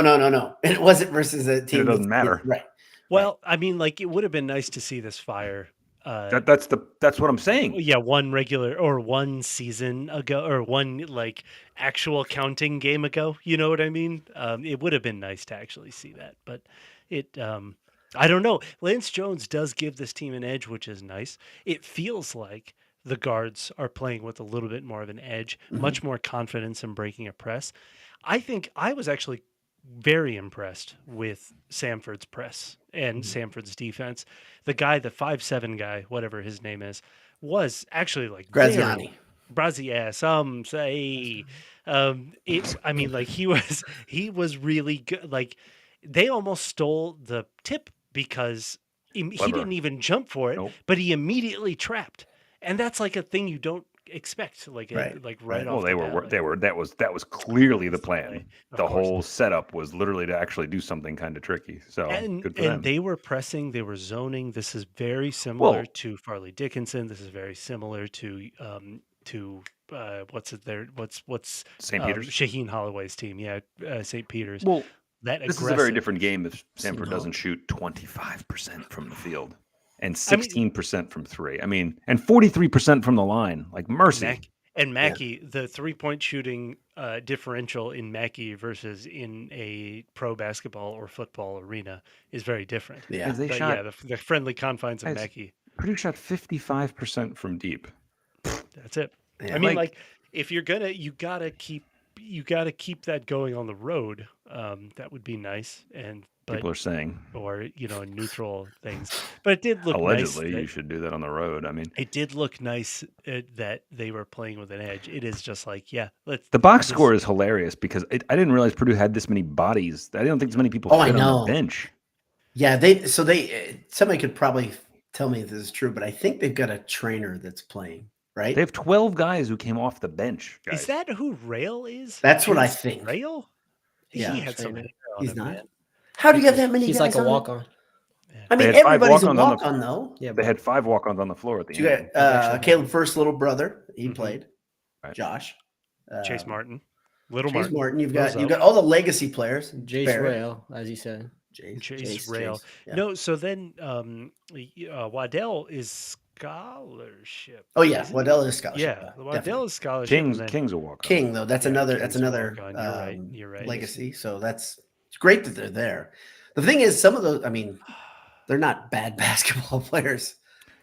And it wasn't versus a team. It doesn't matter. Right. Well, I mean, like it would have been nice to see this fire. That's what I'm saying. Yeah, one regular or one season ago, or one like actual counting game ago. You know what I mean? It would have been nice to actually see that, but it. I don't know. Lance Jones does give this team an edge, which is nice. It feels like the guards are playing with a little bit more of an edge, much more confidence in breaking a press. I think I was actually very impressed with Samford's press and Samford's defense. The guy, the 5'7" guy, whatever his name is, was actually like Graziani. Brazzi, some say. I mean, like he was really good. Like they almost stole the tip because he Clever. didn't even jump for it, Nope. but he immediately trapped. And that's like a thing you don't expect, like Right. like Right. off Well, the bat. that was clearly the Play, plan. of The course. whole setup was literally to actually do something kind of tricky. So good for them. They were pressing, they were zoning. This is very similar Well, to Farley Dickinson. This is very similar to what's it there? What's St. Peter's. Shaheen Holloway's team? Yeah, St. Peter's. Well, That this is a very aggressive. different game if Seton Samford Hall. doesn't shoot 25% from the field and I mean, 16% from three. I mean, and 43% from the line. Like mercy. Mackey, the 3-point shooting differential in Mackey versus in a pro basketball or football arena is very different. Yeah. If they But shot, yeah, the friendly confines of guys, Mackey. Purdue shot 55% from deep. That's it. Yeah. I mean, Like- like if you're gonna, you gotta keep that going on the road. That would be nice. But People are saying or neutral things. But it did look allegedly nice. you should do that on the road. I mean, It did look nice that they were playing with an edge. It is just like, yeah, let's. the box score is hilarious because I didn't realize Purdue had this many bodies. I didn't think as many people Oh, I fit on know. the bench. Yeah. Somebody could probably tell me if this is true, but I think they've got a trainer that's playing, right? They have 12 guys who came off the bench. Guys. Is that who Rail is? That's what I Vince think. Rail? Yeah. He had some Trainer. hair on He's him, not. man. How do you get that many He's guys like a on it? walk on. I mean, They had 5 everybody's a walk-ons on the- walk-on, though. Yeah, They had 5 walk-ons on the floor at the So you end. got actually Caleb First's little brother. He Mhm. played. Right. Josh. Chase Martin. Little Chase Martin. You've Rozo. got all the legacy players. Jace Barrett. Rail, as you said. Chase Rail. Yeah. No, so then Waddell is scholarship. Oh yeah, isn't he? Waddell is scholarship. Yeah, definitely. Waddell is scholarship. and then- King's a walk-on. King though. That's Yeah, another. King's That's another. walk-on. You're right. You're right. Legacy. So it's great that they're there. The thing is, some of those. I mean, they're not bad basketball players.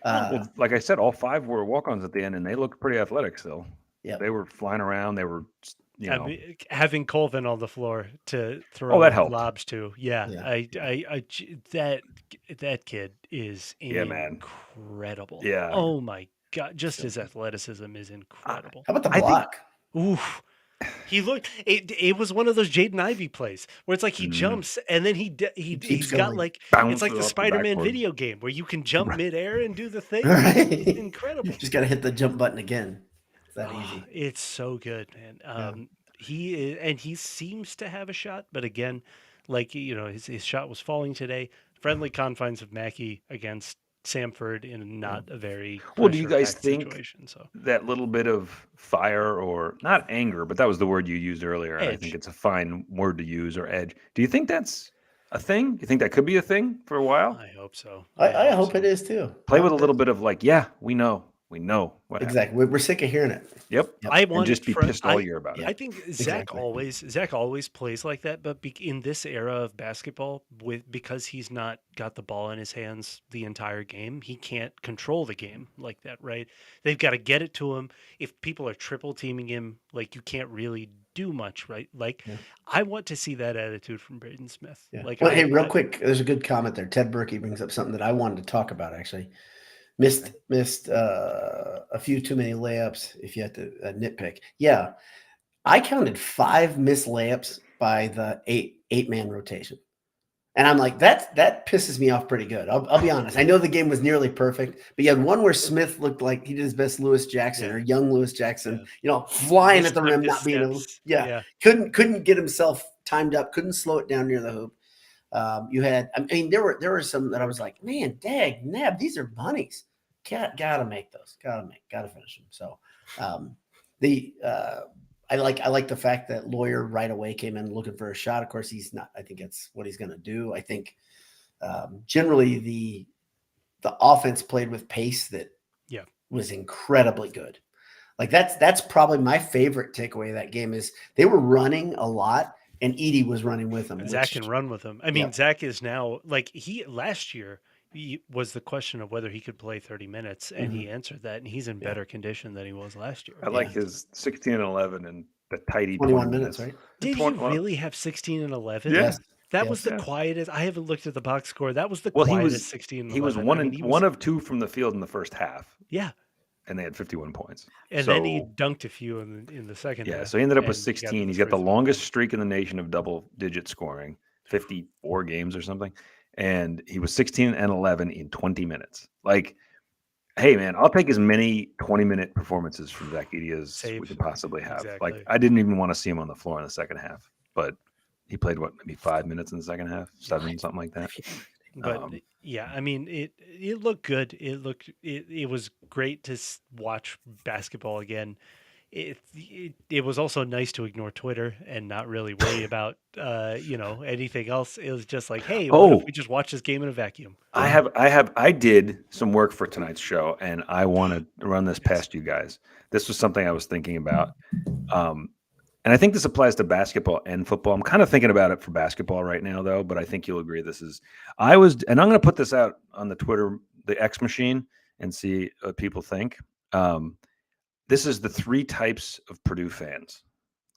Well, like I said, all 5 were walk-ons at the end, and they looked pretty athletic still. Yeah. They were flying around. They were, I mean, having Colvin on the floor to throw that helped. lobs to. Yeah, Yeah. that kid is Yeah, man. incredible. Yeah. Oh my God, just his athleticism is incredible. how about the I think- block? Oof. He looked. It was one of those Jaden Ivey plays where it's like he jumps and then he's got going. like Bounce it's like it the off the Spider-Man backboard. video game where you can jump midair and do the thing. Right. It's incredible. Just got to hit the jump button again. It's that Oh, easy. it's so good, man. He is, and he seems to have a shot, but again, like his shot was falling today. Friendly confines of Mackey against Samford in not a very Well, do you guys pressure-packed think situation, so that little bit of fire, or not anger, but that was the word you used earlier, and I think Edge. it's a fine word to use, or edge. Do you think that's a thing? You think that could be a thing for a while? I hope so. I hope it is too. Play with a little bit of like, yeah, we know what happened. Exactly. We're sick of hearing it. Yep. I And want just be pissed all year about it. I think Zach always plays like that, but in this era of basketball, because he's not got the ball in his hands the entire game, he can't control the game like that, right? They've got to get it to him. If people are triple teaming him, like you can't really do much, right? Like I want to see that attitude from Braden Smith. Yeah. Like, Well, hey, real quick, there's a good comment there. Ted Berkey brings up something that I wanted to talk about. Actually, missed a few too many layups. If you had to nitpick, yeah, I counted 5 missed layups by the eight-man rotation, and I'm like, that pisses me off pretty good. I'll be honest. I know the game was nearly perfect, but you had one where Smith looked like he did his best, Lewis Jackson or young Lewis Jackson, flying at the rim, not being able. Yeah, couldn't get himself timed up, couldn't slow it down near the hoop. You had, I mean, there were some that I was like, man, dag, nab, these are bunnies. Gotta make those. Gotta finish them. So, I like the fact that Lawyer right away came in looking for a shot. Of course, he's not. I think that's what he's going to do. I think generally the offense played with pace that was incredibly good. Like that's probably my favorite takeaway of that game is they were running a lot. And Edie was running with him. And Zach can run with him. I mean, Zach is now like last year was the question of whether he could play 30 minutes, and he answered that, and he's in better condition than he was last year. I like his 16 and 11 and the tidy 21 minutes, right? Did he really have 16 and 11? Yes. That was the quietest. I haven't looked at the box score. That was the quietest he was 16 and 11. He was one of 2 from the field in the first half. Yeah. And they had 51 points. And then he dunked a few in the second half. Yeah, so he ended up with 16. He's got the free longest streak in the nation of double-digit scoring, 54 games or something. And he was 16 and 11 in 20 minutes. Like, Hey, man, I'll take as many 20-minute performances from Zach Edey as Save. we could possibly have. Exactly. Like, I didn't even want to see him on the floor in the second half, but he played, maybe 5 minutes in the second half, 7, something like that. But yeah, I mean, it looked good. It was great to watch basketball again. It was also nice to ignore Twitter and not really worry about anything else. It was just like, hey, what if we just watch this game in a vacuum? I did some work for tonight's show, and I want to run this past you guys. This was something I was thinking about. And I think this applies to basketball and football. I'm kind of thinking about it for basketball right now, though, but I think you'll agree and I'm going to put this out on the Twitter, the X machine, and see what people think. This is the 3 types of Purdue fans.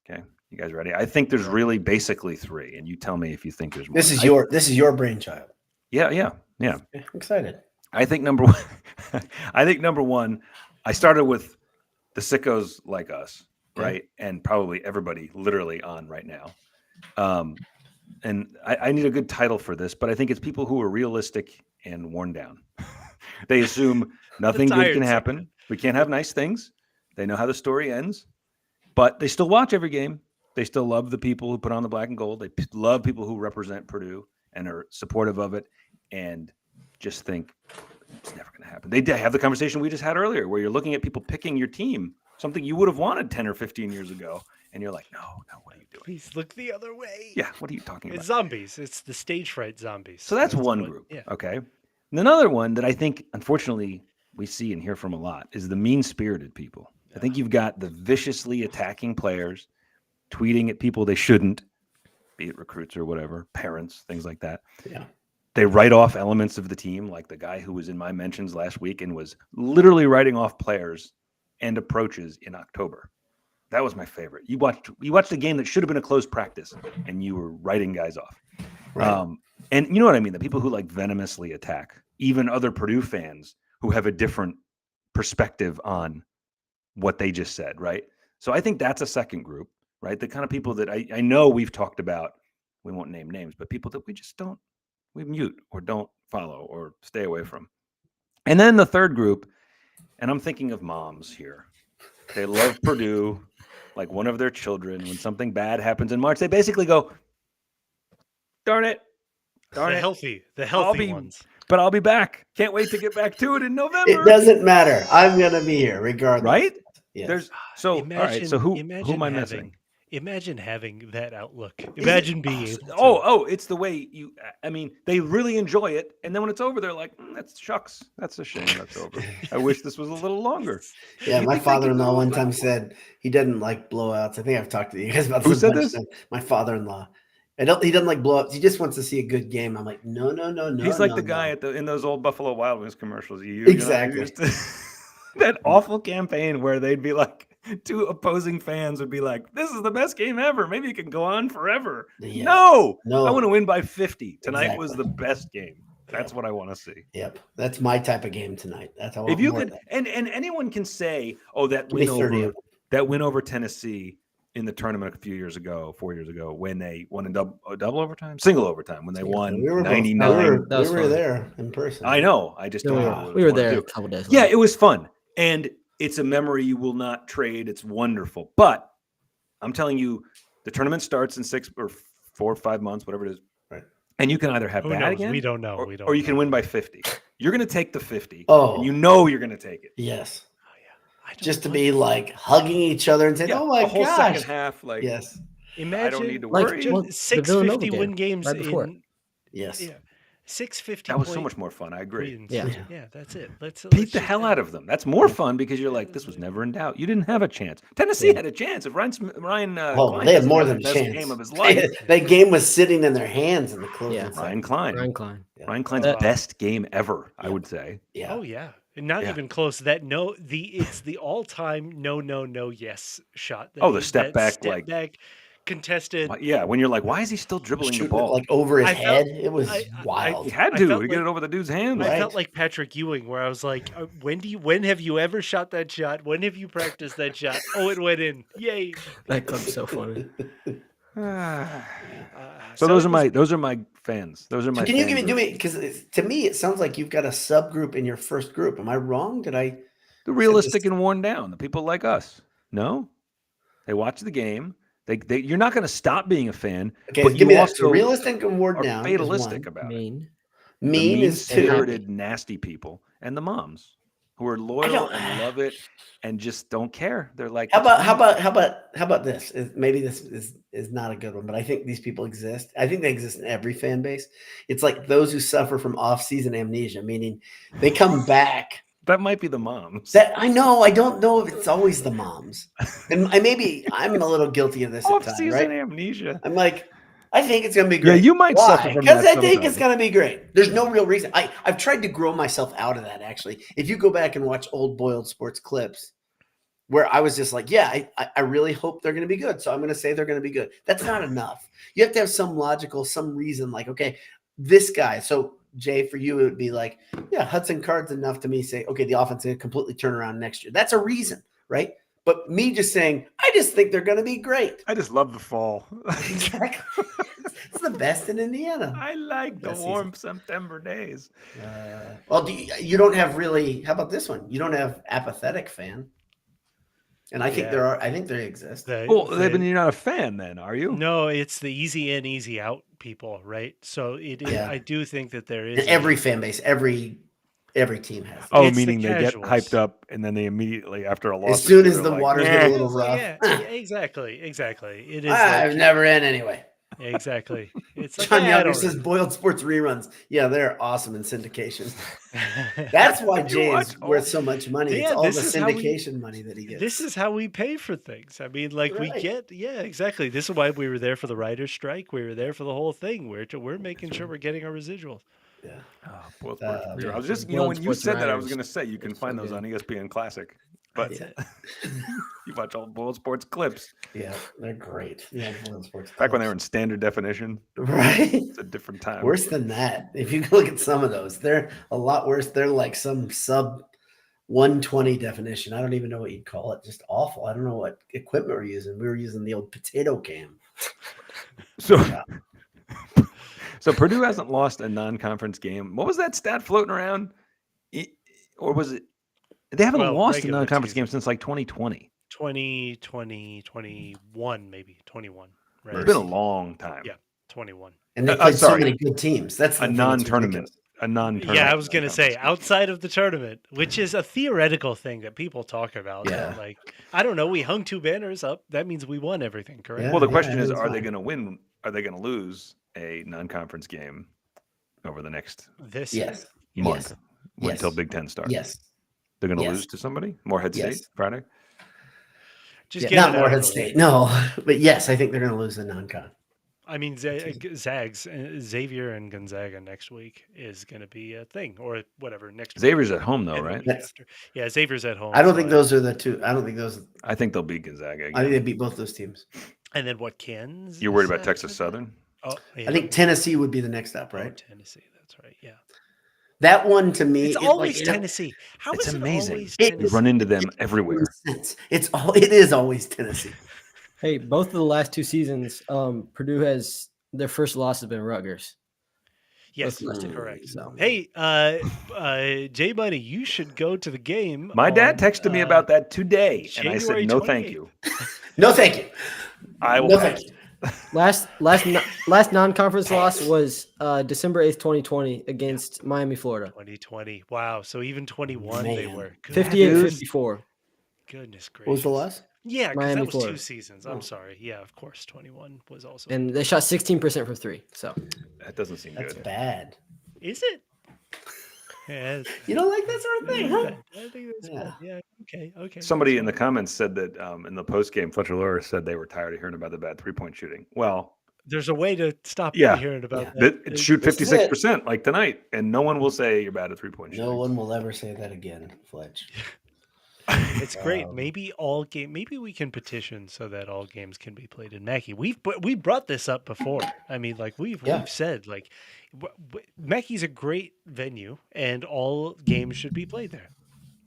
Okay. You guys ready? I think there's really basically 3, and you tell me if you think there's more. This is your brainchild. Yeah. I'm excited. I think number one, I started with the sickos like us, right? And probably everybody literally on right now. And I need a good title for this, but I think it's people who are realistic and worn down. They assume nothing good can happen. Segment. We can't have nice things. They know how the story ends, but they still watch every game. They still love the people who put on the black and gold. They love people who represent Purdue and are supportive of it, and just think it's never going to happen. They have the conversation we just had earlier, where you're looking at people picking your team, something you would have wanted 10 or 15 years ago, and you're like, no, what are you doing? Please look the other way. Yeah, what are you talking about? It's zombies. It's the stage fright zombies. So that's one group. Yeah. Okay. And another one that I think, unfortunately, we see and hear from a lot is the mean-spirited people. I think you've got the viciously attacking players, tweeting at people they shouldn't, be it recruits or whatever, parents, things like that. Yeah. They write off elements of the team, like the guy who was in my mentions last week and was literally writing off players and approaches in October. That was my favorite. You watched a game that should have been a closed practice, and you were writing guys off. Right. And you know what I mean? The people who like venomously attack, even other Purdue fans who have a different perspective on what they just said, right? So I think that's a second group, right? The kind of people that I know we've talked about, we won't name names, but people that we mute or don't follow or stay away from. And then the third group, and I'm thinking of moms here. They love Purdue like one of their children. When something bad happens in March, they basically go, darn it. The healthy ones. But I'll be back. Can't wait to get back to it in November. It doesn't matter. I'm going to be here regardless. Right? Yes. All right. So who am I missing? Imagine having that outlook. Imagine being able to. It's the way they really enjoy it. And then when it's over, they're like, that's shucks. That's a shame that's over. I wish this was a little longer. Yeah, my father-in-law one time said he doesn't like blowouts. I think I've talked to you guys about this. Who said this? My father-in-law. He doesn't like blowouts. He just wants to see a good game. I'm like, no. He's like the guy in those old Buffalo Wild Wings commercials. Exactly. That awful campaign where they'd be like, 2 opposing fans would be like, this is the best game ever. Maybe it can go on forever. Yeah. No. I want to win by 50. Tonight was the best game. That's what I want to see. Yep. That's my type of game tonight. That's how if you could, and anyone can say, that win over Tennessee in the tournament 4 years ago, when they won in double overtime, single overtime, when they won 99. We were there in person. I know. I just we were there a couple days later. Yeah, it was fun. And it's a memory you will not trade. It's wonderful. But I'm telling you, the tournament starts in 6 or 4 or 5 months, whatever it is. Right. And you can either have bad again. We don't know. Or you can win by 50. You're going to take the 50. Oh. And you know you're going to take it. Yes. Oh, yeah. Just to be like hugging each other and saying, oh my gosh. The whole second half. Like, yes. Imagine, I don't need to worry. 650 win games right before. Yes. Yeah. 650. That was so much more fun. I agree. Yeah, that's it. Let's beat the hell out of them. That's more fun because you're like, this was never in doubt. You didn't have a chance. Tennessee had a chance. If Ryan they had more than a chance. Game of his life. That game was sitting in their hands in the closing. Yeah. Ryan Klein. Yeah. Ryan Klein's best game ever, I would say. Yeah. Oh yeah. Not even close. It's the all-time no yes shot. The step back contested. Yeah, when you're like, why is he still dribbling the ball? Like over his head? It was wild. He had to get it over the dude's hand. I felt like Patrick Ewing, where I was like, when have you ever shot that shot? When have you practiced that shot? Oh, it went in. Yay. That clip's so funny. So those are my fans. Those are my. So can you fan give me groups. because to me it sounds like you've got a subgroup in your first group. Am I wrong? Did I The set realistic this? and worn down, the people like us? No, they watch the game. You're not going to stop being a fan, Okay, but give you me that. So also realistic and ward are down is fatalistic one. about it. Mean. The Mean is two. mean-spirited, nasty people, and the moms who are loyal and love it and just don't care. They're like, How "It's about fine." how about this? Maybe this is not a good one, but I think these people exist. I think they exist in every fan base. It's like those who suffer from off-season amnesia, meaning they come back. That might be the moms. That I know. I don't know if it's always the moms, and maybe I'm a little guilty of this at times, Off-season right? amnesia. I'm like, I think it's going to be Yeah, great. you might suffer Why? from Because that I think it's sometimes. going to be great. There's no real reason. I've tried to grow myself out of that, actually. If you go back and watch old Boiled Sports clips where I was just like, yeah, I really hope they're going to be good. So I'm going to say they're going to be good. That's not enough. You have to have some reason like, okay, this guy. So Jay, for you, it would be like, yeah, Hudson Card's enough to me say, okay, the offense is going to completely turn around next year. That's a reason, right? But me just saying, I just think they're going to be great. I just love the fall. Exactly. It's the best in Indiana. I like the Best warm September days. Well, you don't have really. How about this one? You don't have apathetic fan, and I think Yeah. I think they exist. Well, then you're not a fan, then, are you? No, it's the easy in, easy out people, right? So it is. Yeah. I do think that there is In every fan base, every team has. That. Oh, It's the meaning they get casuals. hyped up and then they immediately, after a loss, As soon or two, as they're the like, waters "Nah." get a little It's like, rough, yeah, exactly. It is I've like never in anyway. exactly. It's like John I Younger don't says really- Boiled Sports reruns. Yeah, they're awesome in syndication. That's why Jay is worth so much money. It's Yeah, all the this is how we- syndication money that he gets. This is how we pay for things. I mean, like we Right. get, yeah, exactly. This is why we were there for the writer's strike. We were there for the whole thing. We're making sure we're getting our residuals. yeah. Oh, Boiled Sports. Yeah, I was just, Boiled when you Sports said that, I was Riders. going to say you can It's find so those good. on ESPN Classic, but That's it. you watch all Boiled Sports clips. Yeah, they're great. Yeah, Boiled Sports. Back when they were clips. in standard definition, Right. it's a different time. Worse than that. If you look at some of those, they're a lot worse. They're like some sub 120 definition. I don't even know what you'd call it. Just awful. I don't know what equipment we're using. We were using the old potato cam. So, Yeah. so Purdue hasn't lost a non-conference game. What was that stat floating around? Or was it? They haven't Well, lost a regular non-conference season. game since like 2020. 2020, 21, maybe 21, right? It's been a long time. Yeah. 21. And they played so sorry. many good teams. That's the A thing, it's non-tournament. ridiculous. A non-tournament. Yeah, I was gonna say non-conference game. outside of the tournament, which is a theoretical thing that people talk about. Yeah. that, like I don't know, we hung 2 banners up. That means we won everything, correct? Yeah. Well, the question is, it's are they fine. going to win? Are they going to lose a non-conference game over the next This Yes. month Yes. until Big Ten starts? Yes. They're going to Yes. lose to somebody? Morehead Yes. State Friday? just Yeah, get not it out of Morehead the way. State. No, but yes, I think they're going to lose the non-con. I mean, Zags, Xavier and Gonzaga next week is going to be a thing, or whatever next. Xavier's week, at home though, and the right? week after. Yeah, Xavier's at home. I don't so think those are the two. I don't think those. I think they'll beat Gonzaga again. I think they beat both those teams. And then what? Kansas. You're worried about after Texas that? Southern? Oh, yeah. I think Tennessee would be the next up, Oh, right? Tennessee. That's right. Yeah. That one to me, It's it, always like, Tennessee. How It's is amazing. it always It- You Tennessee? run into them it everywhere. makes sense. It is always Tennessee. Hey, both of the last 2 seasons, Purdue has their first loss has been Rutgers. Yes, Both Mm, correct. so. Hey, J Money, you should go to the game. My dad on, texted me about that today, and I said, January no, thank 28th. you. No, thank you. I will No, pass. thank you. Last non-conference loss was December 8th, 2020 against Miami, Florida. 2020. Wow. So even 21, they Man. were. Good, 58-54. goodness gracious. What was the loss? Yeah, because Miami, that was Florida. 2 seasons. Oh. I'm sorry. Yeah, of course. 21 was also. And they shot 16% from 3. So That doesn't seem That's good. bad. Is it? Yeah. You don't like that sort of thing, huh? I think that's Yeah. bad. Yeah. Okay. Okay. Somebody that's in the fine. comments said that in the post game, Fletcher Lower said they were tired of hearing about the bad 3-point shooting. Well, There's a way to stop Yeah. hearing about Yeah. that. it shoot This is 56% like tonight, and no one will say you're bad at 3-point shooting. No one will ever say that again, Fletch. It's great. Um, Maybe maybe we can petition so that all games can be played in Mackey. We brought this up before. I mean, like we've said, like Mackey's a great venue, and all games should be played there.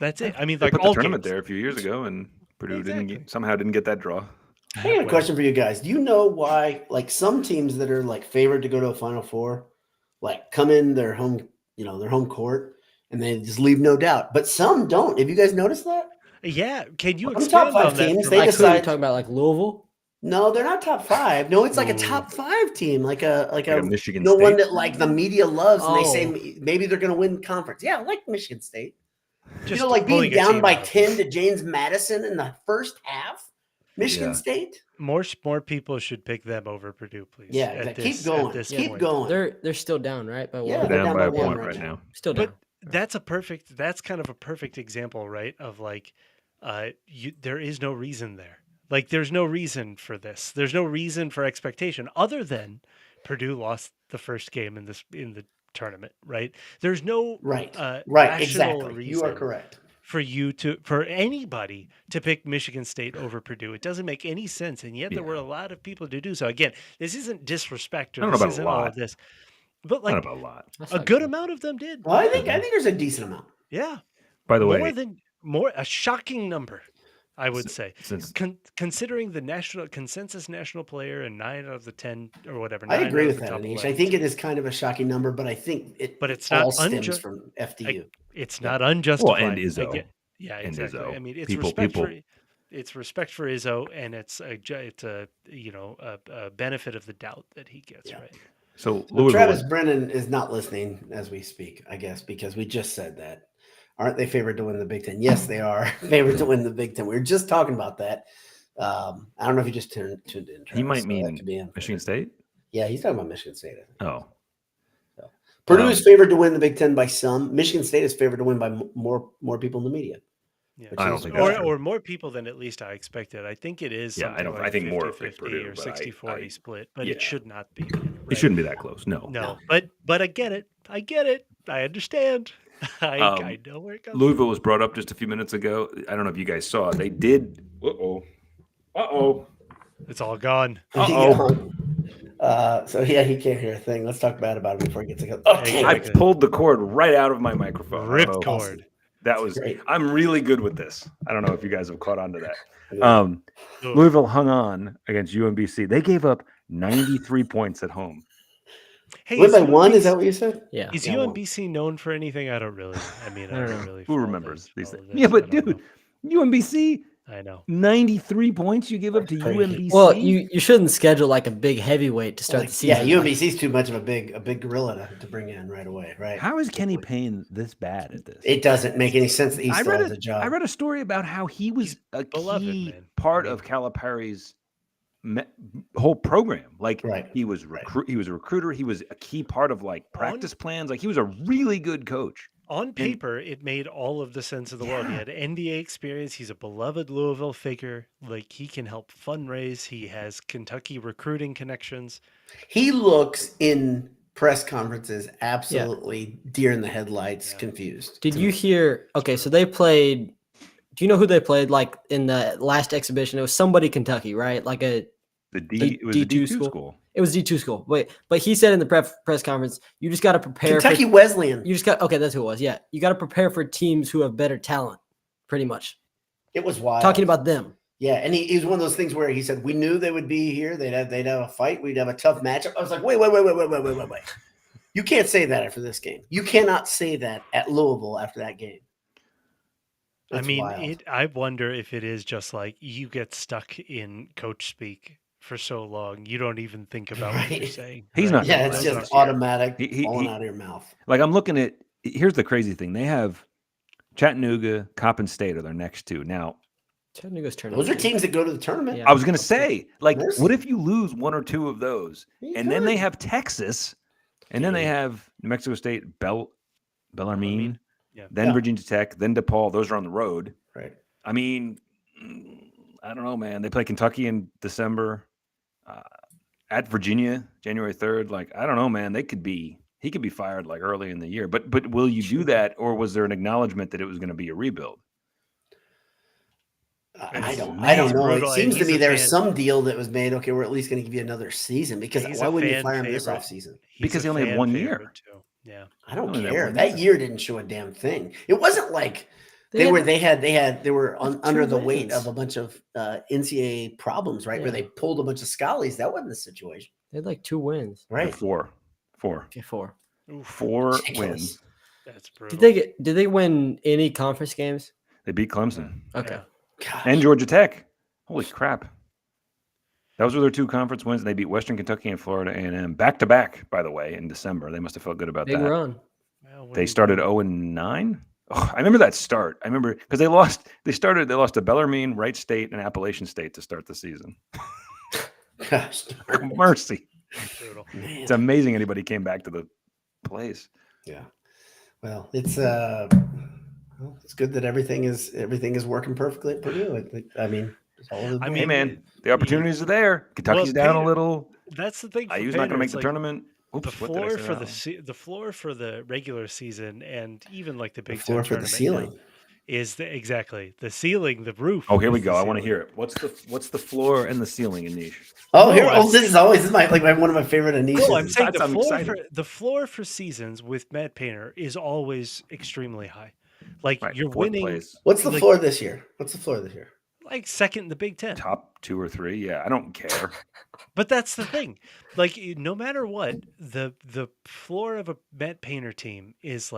That's it. I mean, They like put the all tournament games. there a few years ago, and Purdue Exactly. somehow didn't get that draw. I got a question for you guys. Do you know why, like, some teams that are like favored to go to a Final Four, like come in their home, their home court, and they just leave no doubt, but some don't. Have you guys noticed that? Yeah, can you Some top expand on five that teams, for they me? Like who are you decide. talking about? Like Louisville? No, they're not top five. No, it's like a Ooh. top five team, like a Michigan one State? that like the media loves, and they Oh. say maybe they're going to win conference. Yeah, like Michigan State. Just Like being pulling a down team by out of 10 to James Madison in the first half. Michigan Yeah. State. more people should pick them over Purdue, please. Yeah, At exactly. this, Keep going. At this Keep point. going. They're still down, right? By Yeah, one. They're they're down by a one point right now. Still down. But that's kind of a perfect example, right? Of like, there is no reason there. Like, there's no reason for this. There's no reason for expectation other than Purdue lost the first game in the tournament, right? There's no Right. rational Exactly. reason You are correct. for anybody to pick Michigan State over Purdue. It doesn't make any sense, and yet there were a lot of people to do so. Again, this isn't disrespect, I or don't know this about a isn't all lot. of this, but Not like about a lot. That's a not good amount of them did. Well, I think there's a decent amount. Yeah, By the way, a shocking number, I would say, since considering the national consensus national player and 9 out of the 10 or whatever. I 9 agree out with of the that, top Anish. 11 I think it teams. is kind of a shocking number, but I think But it's all not stems from FDU. It's not unjustified. Well, and Izzo. Yeah, And exactly. Izzo. I mean, it's People- respect for Izzo, and it's a benefit of the doubt that he gets, Yeah. right? So Well, Louisville, Travis Brennan is not listening as we speak, I guess, because we just said that. Aren't they favored to win the Big Ten? Yes, they are favored to win the Big Ten. We were just talking about that. I don't know if you just tuned in. Travis, he might so that mean could be unfair. Michigan State. Yeah, he's talking about Michigan State. I think. Oh, Purdue is favored to win the Big Ten by some. Michigan State is favored to win by more people in the media. Yeah. I don't think that's true. or more people than at least I expected. I think it is. Yeah, I something don't- like I think more 50-50 pick Purdue, or but I- 60-40 split, but yeah. it should not be. It right? shouldn't be that close. No. No, but I get it. I understand. I know where it comes Louisville was brought up just a few minutes ago. I don't know if you guys saw. They did. from. It's all gone. So yeah, he can't hear a thing. Let's talk bad about him before he gets to go. Okay, I pulled the cord right out of my microphone. Rip I don't know. cord. That was. Great. I'm really good with this. I don't know if you guys have caught on to that. Louisville hung on against UMBC. They gave up 93 points at home. Hey, win is by one? Is UMBC that what you said? Yeah. Is Yeah, one. UMBC known for anything? I don't really. I mean, I don't really. Who follow remembers these follow things? this. Yeah, I but don't dude, know. UMBC I know. 93 points you give up to That's crazy. UMBC. Well, you shouldn't schedule like a big heavyweight to start the Yeah, season. UMBC's too much of a big gorilla to bring in right away, right? How is Kenny Payne this bad at this? It doesn't make any sense that he still has a job. I read a story about how he was a beloved, key man. part of Calipari's whole program. Like Right. he was he was a recruiter. He was a key part of like practice plans. Like he was a really good coach. On paper, it made all of the sense of the world. He had NBA experience. He's a beloved Louisville figure. Like, he can help fundraise. He has Kentucky recruiting connections. He looks in press conferences absolutely deer in the headlights, confused. Did you hear? Okay, so they played. Do you know who they played? Like in the last exhibition, it was somebody Kentucky, right? Like it was a D2 school. It was D2 school. Wait, but he said in the press conference, you just got to prepare. Kentucky Wesleyan. You just got okay. That's who it was. Yeah, you got to prepare for teams who have better talent. Pretty much It was wild. talking about them. Yeah, and he was one of those things where he said we knew they would be here. They'd have a fight. We'd have a tough matchup. I was like, wait. You can't say that after this game. You cannot say that at Louisville after that game. I mean, wild. I wonder if it is just like you get stuck in coach speak for so long, you don't even think about what you're Right. saying. He's not Yeah, gonna it's last just this year. automatic He- falling out of your mouth. Like I'm looking at. Here's the crazy thing. They have Chattanooga, Coppin State are their next two. Now, Chattanooga's tournament. Those are teams that go to the tournament. Yeah. I was going to say, like, There's- what if you lose one or two of those, You and then they could. have Texas, and then they have New Mexico State, Bellarmine, Yeah. then Yeah. Virginia Tech, then DePaul. Those are on the road. Right. I mean, I don't know, man. They play Kentucky in December, at Virginia, January 3rd. Like, I don't know, man. He could be fired like early in the year. But will you do that, or was there an acknowledgement that it was going to be a rebuild? I don't It's know. brutal, It seems and to me he's a there's fan. some deal that was made. Okay, we're at least going to give you another season because He's why a wouldn't you fan fire him this favorite. offseason? He's Because a he only had fan 1 year. favorite, too. Yeah. I don't Only that care. one That year. year didn't show a damn thing. It wasn't like They were under the weight of a bunch of NCAA problems, right? Where they pulled a bunch of schollies. That wasn't the situation. They had like 2 wins. Right. Four. Okay, 4. Oof, 4 Ridiculous. wins. that's brutal. Did they win any conference games? They beat Clemson Okay. Gosh. and Georgia Tech. Holy crap! Those were their 2 conference wins. They beat Western Kentucky and Florida A&M back to back. By the way, in December, they must have felt good about Big that. run. Well, They started 0-9. Oh, I remember that start. I remember because they lost to Bellarmine, Wright State, and Appalachian State to start the season. Gosh, darn it. Mercy. brutal. Man. It's amazing anybody came back to the place. Yeah. Well, it's good that everything is working perfectly at Purdue. I mean, it's all of the Hey, man, the opportunities are there. Kentucky's down a little. That's the thing. IU's not going to make the tournament. Oops, The floor for the floor for the regular season and even like the Big floor Ten for the tournament ceiling. is the ceiling, the roof. Oh, here we is go. the I want to ceiling. hear it. What's the floor and the ceiling in niche? Oh, No, this is my one of my favorite Anisha. No, I'm saying I'm excited. the floor for seasons with Matt Painter is always extremely high. Like Right, you're 4th winning place, What's the like- floor this year? like second in the Big Ten. top 2 or 3. Yeah, I don't care. But that's the thing. Like no matter what, the floor of a Matt Painter team is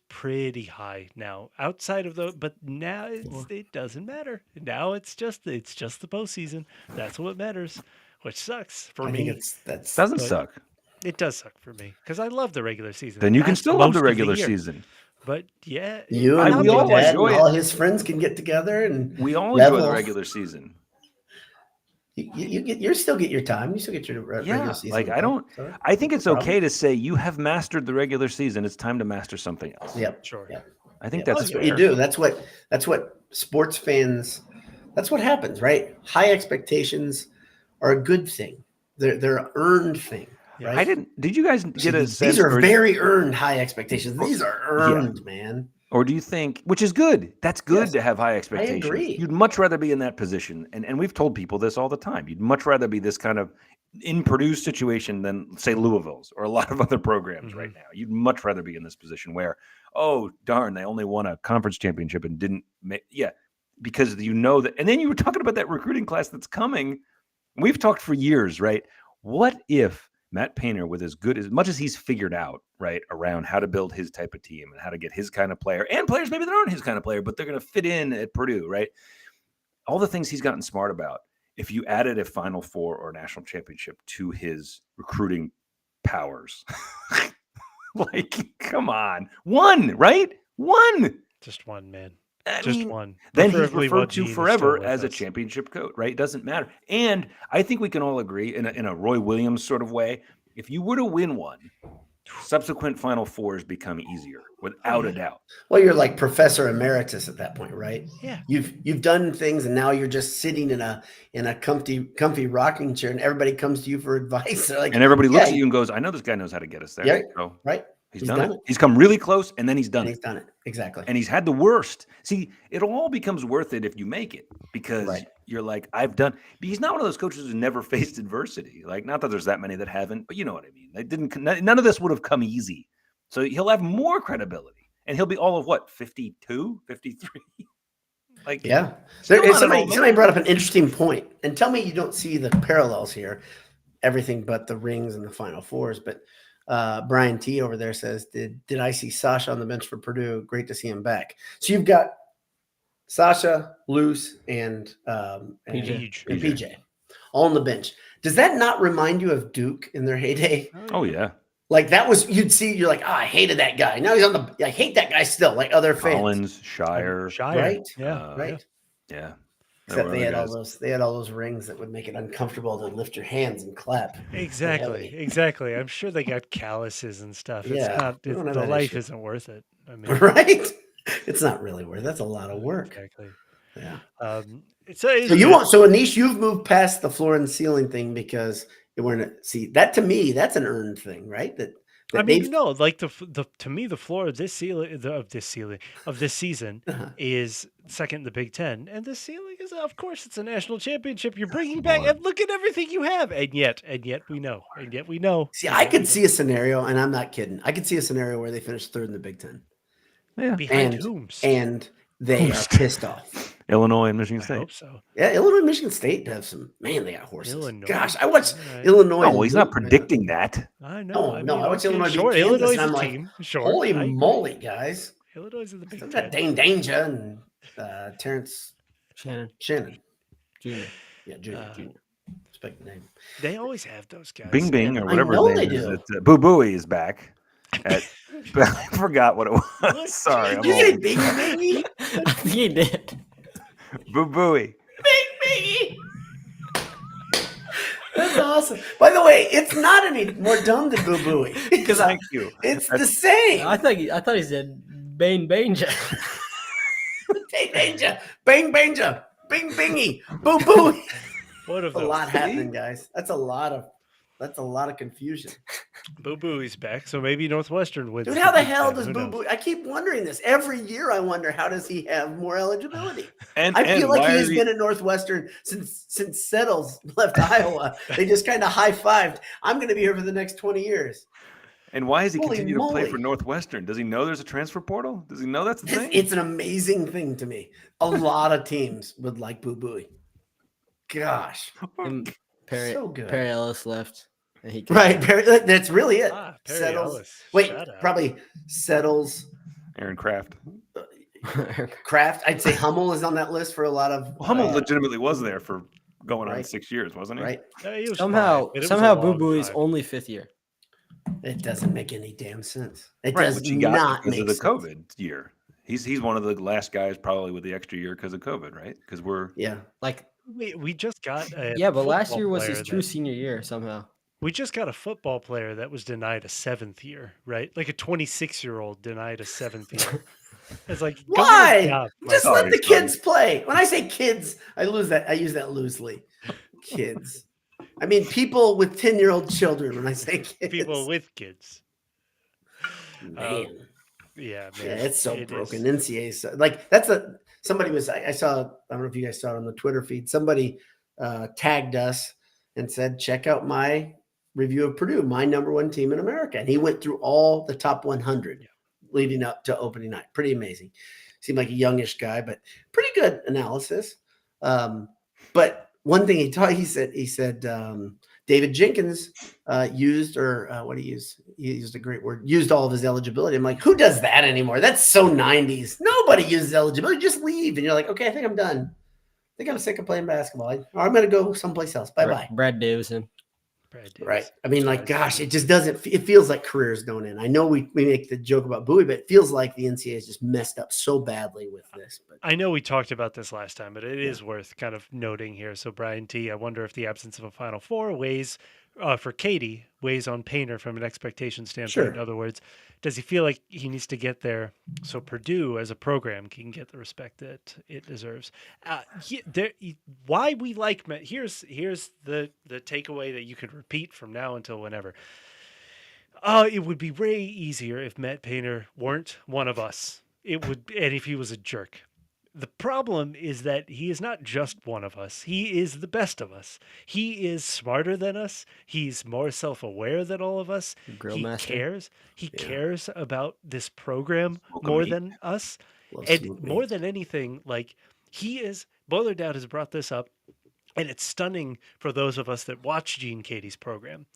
pretty high now. Outside of but now it doesn't matter. Now it's just the postseason. That's what matters, which sucks for I me. think that's Doesn't But- suck. It does suck for me because I love the regular season. Then you can That's still love most the of regular year. season. But yeah, you I- and we Big all Dad enjoy and it. all his friends can get together and We all enjoy the Level. regular season. you still get your time. You still get your regular season. like, I don't- Sorry. I think it's No problem. okay to say you have mastered the regular season. It's time to master something else. Yep. sure. Yep. I think Yeah, that's what you fair. do. That's what sports fans. That's what happens, right? High expectations are a good thing. They're an earned thing, Yeah. right? Did you guys get a sense? These are or- very earned high expectations. These are earned, man. Or do you think, which is good? That's good Yes, to have high expectations. agree. You'd much rather be in that position. And we've told people this all the time. You'd much rather be this kind of in Purdue's situation than, say, Louisville's or a lot of other programs Mhm. right now. You'd much rather be in this position where, oh, darn, they only won a conference championship and didn't make, because you know that. And then you were talking about that recruiting class that's coming. We've talked for years, right? What if Matt Painter, with as much as he's figured out, right, around how to build his type of team and how to get his kind of player and players maybe that aren't his kind of player, but they're going to fit in at Purdue, right? All the things he's gotten smart about. If you added a Final Four or national championship to his recruiting powers, like, come on, one, right? One. Just one, man. I Just mean, one. then he's Preferably referred one to Gene is forever still with as a us. championship coach, right? It doesn't matter. And I think we can all agree in a Roy Williams sort of way, if you were to win one, subsequent Final Fours become easier without a doubt. Well, you're like Professor Emeritus at that point, right? Yeah. You've done things, and now you're just sitting in a comfy rocking chair, and everybody comes to you for advice. They're like, And everybody looks yeah, at you and goes, I know this guy knows how to get us there. Yeah, So right. he's He's done done it. it. He's come really close, and then he's done And it. he's done it exactly. And he's had the worst. See, it all becomes worth it if you make it because Right. you're like, I've done. He's not one of those coaches who's never faced adversity. Like, not that there's that many that haven't, but you know what I mean. They didn't. None of this would have come easy. So he'll have more credibility, and he'll be all of what 52, 53. Like, Yeah. still not at all Somebody brought up an interesting point, and tell me you don't see the parallels here. Everything but the rings and the Final Fours. But Brian T over there says, "Did I see Sasha on the bench for Purdue? Great to see him back." So you've got Sasha, Luce, and PJ all on the bench. Does that not remind you of Duke in their heyday? Oh yeah, Like that was you're like, I hated that guy. Now he's on the. I hate that guy still. Like other fans, Collins, Shire, right? Yeah. right. yeah. Except There they were had other all guys. those. They had all those rings that would make it uncomfortable to lift your hands and clap. Exactly. I'm sure they got calluses and stuff. Yeah, It's not. we don't have The that life issue. isn't worth it. I mean, Right? It's not really worth. That's a lot of work. Exactly. Yeah. So Anish, you've moved past the floor and ceiling thing because you weren't. See that to me, that's an earned thing, right? That I mean, they've- no, like to me, the floor of this season Uh-huh. is second in the Big Ten, and the ceiling is, of course, it's a national championship. You're bringing back, and look at everything you have, and yet we know. See, I could see a scenario, and I'm not kidding. I could see a scenario where they finish third in the Big Ten. Yeah. Behind and whom? and They are pissed off. Illinois and Michigan State. I hope so. Yeah, Illinois, Michigan State have some. Man, they got horses. Illinois. Gosh, I watched Right. Illinois. No, he's not predicting that. I know. No, I no, mean, I watched okay, Illinois beat sure. Kansas, Illinois is and I'm a like, team. Sure. holy I agree. moly, guys! Illinois is in the Big Still Ten. got Dane Danger and Terrence Shannon Jr. Jr. Jr. Respect the name. They always have those guys. Bing Bing or whatever know his they name is. do. Boo Booey is back. I forgot what it was. Sorry. Did you say Bing Bingy? I think he did. Boo Booey. Bing Bingy. That's awesome. By the way, it's not any more dumb than Boo Booey. Thank you. It's the same. I thought he said Bane Banger. Dane Danger, Bang Banger, Bing Bingy, Boo Booey. What of A those? lot happening, guys. That's a lot of confusion. Boo Booey's back, so maybe Northwestern wins. Dude, how the Big hell Ten. does Who Boo knows? Boo? I keep wondering this. Every year I wonder, how does he have more eligibility? And I feel like why he is has been at Northwestern since Settles left Iowa. They just kind of high-fived. I'm going to be here for the next 20 years. And why does he Holy continue to play moly. for Northwestern? Does he know there's a transfer portal? Does he know that's the thing? It's an amazing thing to me. A lot of teams would like Boo Booey. Gosh. And Perry, So good. Perry Ellis left. And he Right. That's really it. Perry Settles. Ellis. Wait, Shout out. probably Settles. Aaron Kraft. Kraft. I'd say Hummel is on that list for a lot of. Well, Hummel legitimately was there for going on Right. 6 years, wasn't he? Right. Yeah, he was somehow fine, but it was a somehow Boo long Booey's time. only 5th year. It doesn't make any damn sense. It Right, does which he got not because make of the sense. COVID year. He's one of the last guys probably with the extra year because of COVID, right? Because we're Yeah. Like, We just got a yeah, but last football year was his player true that- senior year somehow. We just got a football player that was denied a 7th year, right? Like a 26-year-old denied a 7th year. It's like, go get a Why? job, Just my let Sorry, the son. kids play. When I say kids, I use that loosely. Kids. I mean people with 10-year-old children when I say kids. people with kids. Man. Yeah, man. Yeah, it's so it broken. is. NCAA, like that's somebody was. I saw. I don't know if you guys saw it on the Twitter feed. Somebody tagged us and said, "Check out my review of Purdue, my number one team in America." And he went through all the top 100 leading up to opening night. Pretty amazing. Seemed like a youngish guy, but pretty good analysis. But one thing he said David Jenkins used, or what he used a great word, used all of his eligibility. I'm like, who does that anymore? That's so 90s. Nobody uses eligibility. Just leave. And you're like, okay, I think I'm done. I think I'm sick of playing basketball. I'm going to go someplace else. Bye-bye. Brad Davison. Right. I mean, like, gosh, it just doesn't, it feels like careers don't end. I know we make the joke about Bowie, but it feels like the NCAA is just messed up so badly with this. But I know we talked about this last time, but it is worth kind of noting here. So, Brian T., I wonder if the absence of a Final Four weighs, for Katie, weighs on Painter from an expectation standpoint. Sure. In other words, does he feel like he needs to get there so Purdue as a program can get the respect that it deserves? Why we like Matt? Here's the takeaway that you could repeat from now until whenever. It would be way easier if Matt Painter weren't one of us. It would, and if he was a jerk. The problem is that he is not just one of us. He is the best of us. He is smarter than us. He's more self-aware than all of us. Grill He master. cares. He Yeah. cares about this program Smoke 'em more meat. than us. Love And smoke more meat. than anything, like, he is, Boiler Dad has brought this up, and it's stunning for those of us that watch Gene Katie's program.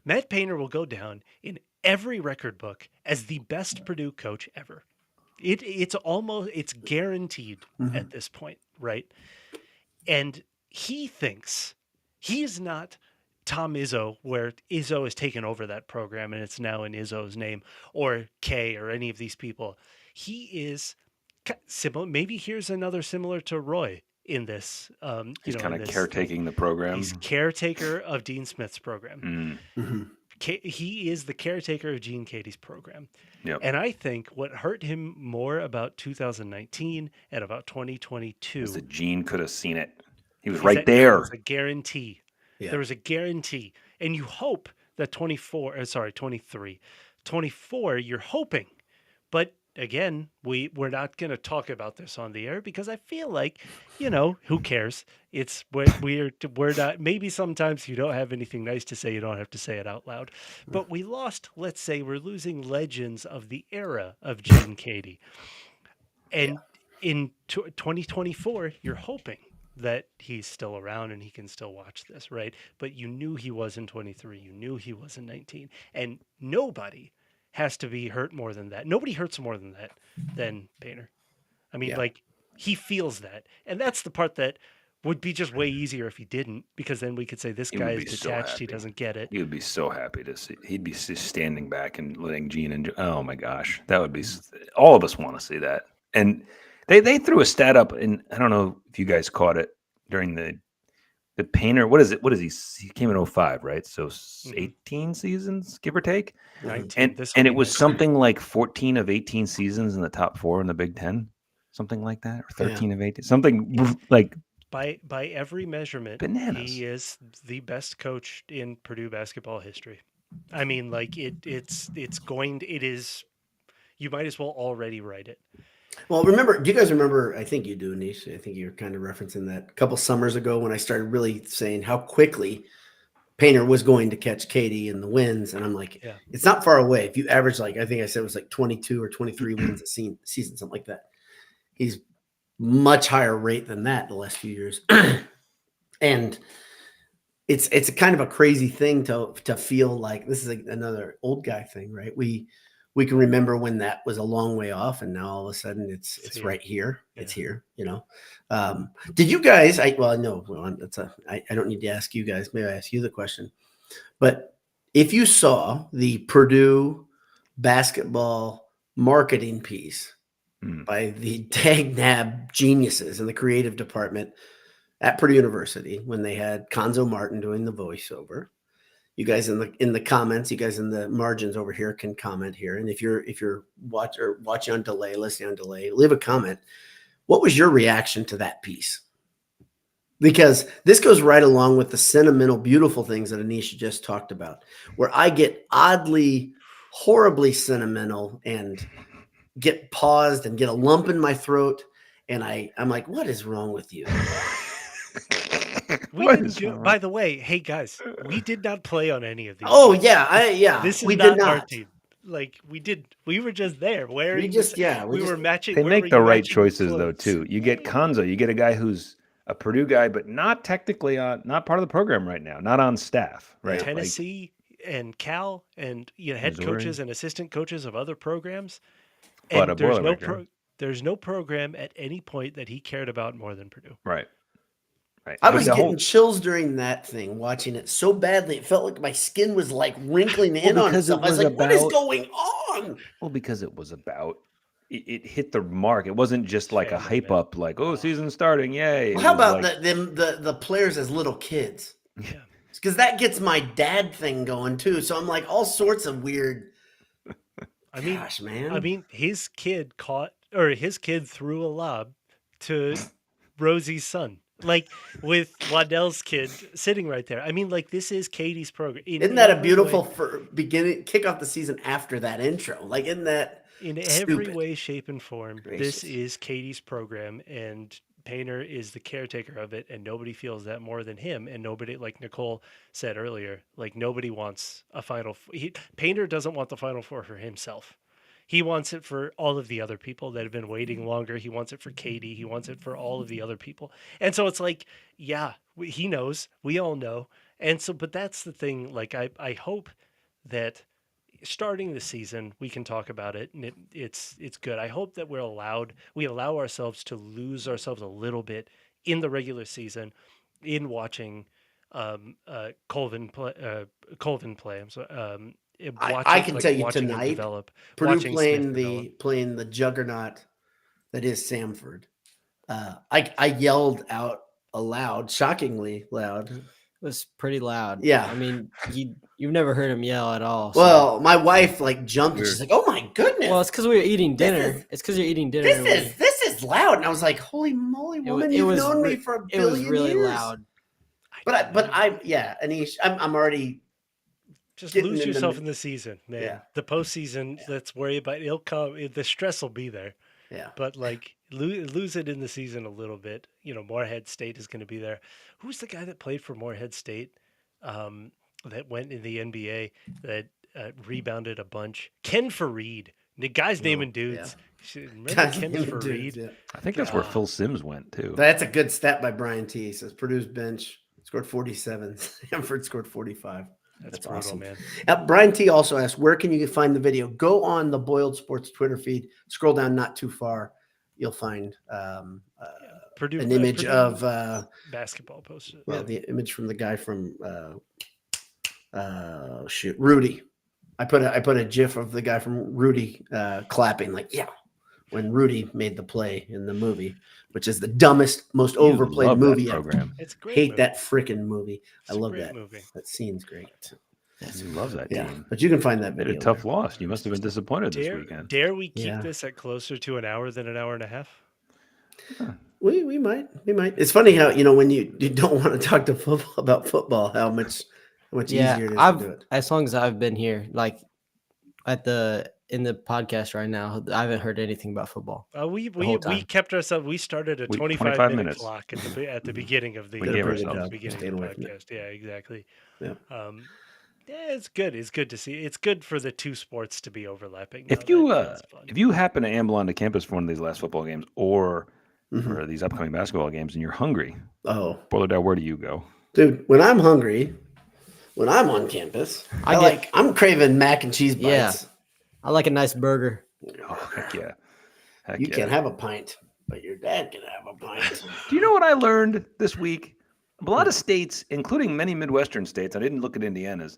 Matt Painter will go down in every record book as the best Purdue coach ever. It's guaranteed at this point, right? And he thinks he is not Tom Izzo, where Izzo has taken over that program and it's now in Izzo's name, or Kay, or any of these people. He is similar. Maybe here's another similar to Roy in this. He's kind in of this- caretaking the program. He's caretaker of Dean Smith's program. Mm. He is the caretaker of Gene Katie's program. Yep. And I think what hurt him more about 2019 and about 2022 Because the Gene could have seen it. He was is right that There there. was a guarantee. Yeah. There was a guarantee. And you hope that 23, 24, you're hoping. But again, we're not going to talk about this on the air because I feel like, who cares? It's we're not, maybe sometimes you don't have anything nice to say, you don't have to say it out loud. But we lost, let's say we're losing legends of the era of Gene Katie. And in 2024, you're hoping that he's still around and he can still watch this, right? But you knew he was in 23. You knew he was in 19. And nobody has to be hurt more than that. Nobody hurts more than that than Painter. I mean, Yeah. like, he feels that. And that's the part that would be just way easier if he didn't, because then we could say this He guy would is be so detached. He happy. doesn't get it. He would be so happy to see. He'd be just standing back and letting Gene enjoy. Oh my gosh, that would be. All of us want to see that. And they threw a stat up, and I don't know if you guys caught it during the Painter. What is it? What is he? He came in 05, right? So 18 seasons, give or take. 19. And it was something like 14 of 18 seasons in the top 4 in the Big Ten, something like that, or 13 of 18, something like. By every measurement, Bananas. he is the best coach in Purdue basketball history. I mean, like it is. You might as well already write it. Well, remember, do you guys remember? I think you do, Nish. I think you're kind of referencing that a couple summers ago when I started really saying how quickly Painter was going to catch Katie in the wins, and I'm like, Yeah. it's not far away. If you average, like I think I said it was like 22 or 23 wins a season, something like that. He's much higher rate than that the last few years, and it's a kind of a crazy thing to feel like this is another old guy thing, right? We can remember when that was a long way off, and now all of a sudden it's here. right here. Yeah. It's here, you know. Did you guys? I don't need to ask you guys. Maybe I ask you the question. But if you saw the Purdue basketball marketing piece by the dagnab geniuses in the creative department at Purdue University when they had Conzo Martin doing the voiceover. You guys in the comments, you guys in the margins over here can comment here. And if you're watching on delay, listening on delay, leave a comment. What was your reaction to that piece? Because this goes right along with the sentimental, beautiful things that Anisha just talked about, where I get oddly, horribly sentimental and get paused and get a lump in my throat. And I'm like, what is wrong with you? We didn't do. By the way, hey guys, we did not play on any of these. Oh teams. yeah, This is we not did not. our team. Like we were just there wearing. We were matching. They make the right choices clothes? though too. You get Conzo, you get a guy who's a Purdue guy, but not technically not part of the program right now, not on staff, right? Tennessee and Cal and head Missouri. coaches and assistant coaches of other programs. But And there's no program at any point that he cared about more than Purdue. Right. I was getting chills during that thing, watching it so badly. It felt like my skin was like wrinkling in on itself. I was like, what is going on? Well, because it was about it hit the mark. It wasn't just like a hype up, like, oh, season's starting, yay. Well, how about the players as little kids? Yeah. Because that gets my dad thing going too. So I'm like all sorts of weird. Gosh, man. I mean, his kid threw a lob to Rosie's son. Like with Waddell's kid sitting right there. I mean, like this is Katie's program. Isn't that a beautiful kick off the season after that intro? Like, isn't that in every way, shape, and form? Gracious. This is Katie's program, and Painter is the caretaker of it, and nobody feels that more than him. And nobody, like Nicole said earlier, like nobody wants a Final. Painter doesn't want the Final Four for himself. He wants it for all of the other people that have been waiting longer. He wants it for Katie. He wants it for all of the other people. And so it's like, yeah, he knows. We all know. And so, but that's the thing. Like, I hope that starting the season, we can talk about it, and it's good. I hope that we allow ourselves to lose ourselves a little bit in the regular season in watching Colvin play. I'm sorry. I can tell you tonight, Purdue playing the juggernaut that is Samford. I yelled out aloud, shockingly loud. It was pretty loud. Yeah, I mean, you've never heard him yell at all. So. Well, my wife like jumped. And she's like, "Oh my goodness!" Well, it's because we were eating dinner. It's because you're eating dinner. This is loud, and I was like, "Holy moly, woman! You've known me for a billion years." It was really loud. But Anish, I'm already. Just lose yourself in the season, man. Yeah. The postseason, let's worry about it. It'll come. The stress will be there. Yeah. But like lose it in the season a little bit. Morehead State is going to be there. Who's the guy that played for Morehead State that went in the NBA that rebounded a bunch? Ken Fareed The guy's Well, naming dudes. Remember Guys Kim's naming for dudes, Reed? yeah. I think that's where Phil Simms went too. That's a good stat by Brian T. He says Purdue's bench scored 47. Samford scored 45. That's That's brutal, awesome. man. Brian T. also asked, where can you find the video? Go on the Boiled Sports Twitter feed. Scroll down not too far. You'll find Purdue, an image Purdue of basketball posted. the image from the guy from Rudy. I put a GIF of the guy from Rudy clapping like when Rudy made the play in the movie, which is the dumbest, most overplayed love movie that ever. program. It's a great. Hate movie. that freaking movie. It's I a love great that. movie. That scene's great. You love that team. But you can find that They had video. a tough there. loss. You must have been disappointed this weekend. Dare we keep Yeah. this at closer to an hour than an hour and a half? We might. It's funny how when you don't want to talk to football about football, how much easier it is to do it. As long as I've been here, like in the podcast right now, I haven't heard anything about football. We whole time. kept ourselves. We started a 25 minute minutes. clock at the beginning of the We gave ourselves. the beginning Staying of the away from it. podcast. Yeah, exactly. Yeah. It's good. It's good to see. It's good for the two sports to be overlapping. If now. you That's fun. if you happen to amble onto campus for one of these last football games or for these upcoming basketball games and you're hungry, Boiler Dad, where do you go? Dude, when I'm hungry, when I'm on campus, I'm craving mac and cheese bites. Yeah. I like a nice burger. Oh, heck yeah. You can't have a pint, but your dad can have a pint. Do you know what I learned this week? A lot of states, including many Midwestern states, I didn't look at Indiana's,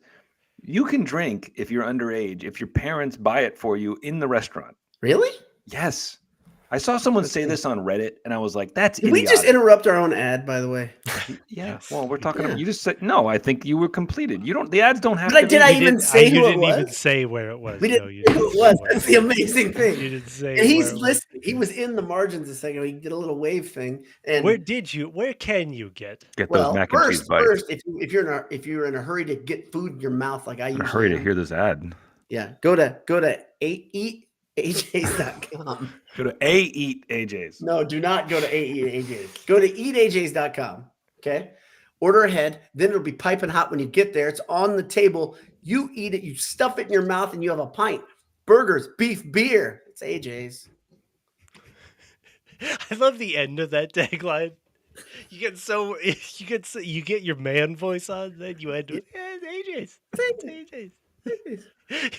you can drink if you're underage, if your parents buy it for you in the restaurant. Really? Yes. I saw someone say this on Reddit, and I was like, that's Did we idiotic. just interrupt our own ad, by the way? Yeah. Well, we're talking about, you just said, no, I think you were completed. The ads don't have But to did be. I even say who you it didn't even was? say where it was. We didn't you say who it was. say That's the amazing thing. You didn't say. And he's where it was. listening. He was in the margins a second. He did a little wave thing. And Where can you get? those mac and cheese bites. First, if you're in a hurry to get food in your mouth, like I I'm in usually a hurry to am, hear this ad. yeah, go to eatajs.com. Go to Eat AJ's. No, do not go to eatajs. Go to eatajs.com. Okay. Order ahead. Then it'll be piping hot when you get there. It's on the table. You eat it. You stuff it in your mouth, and you have a pint. Burgers, beef, beer. It's AJ's. I love the end of that tagline. You get your man voice on, then you end with it's AJ's.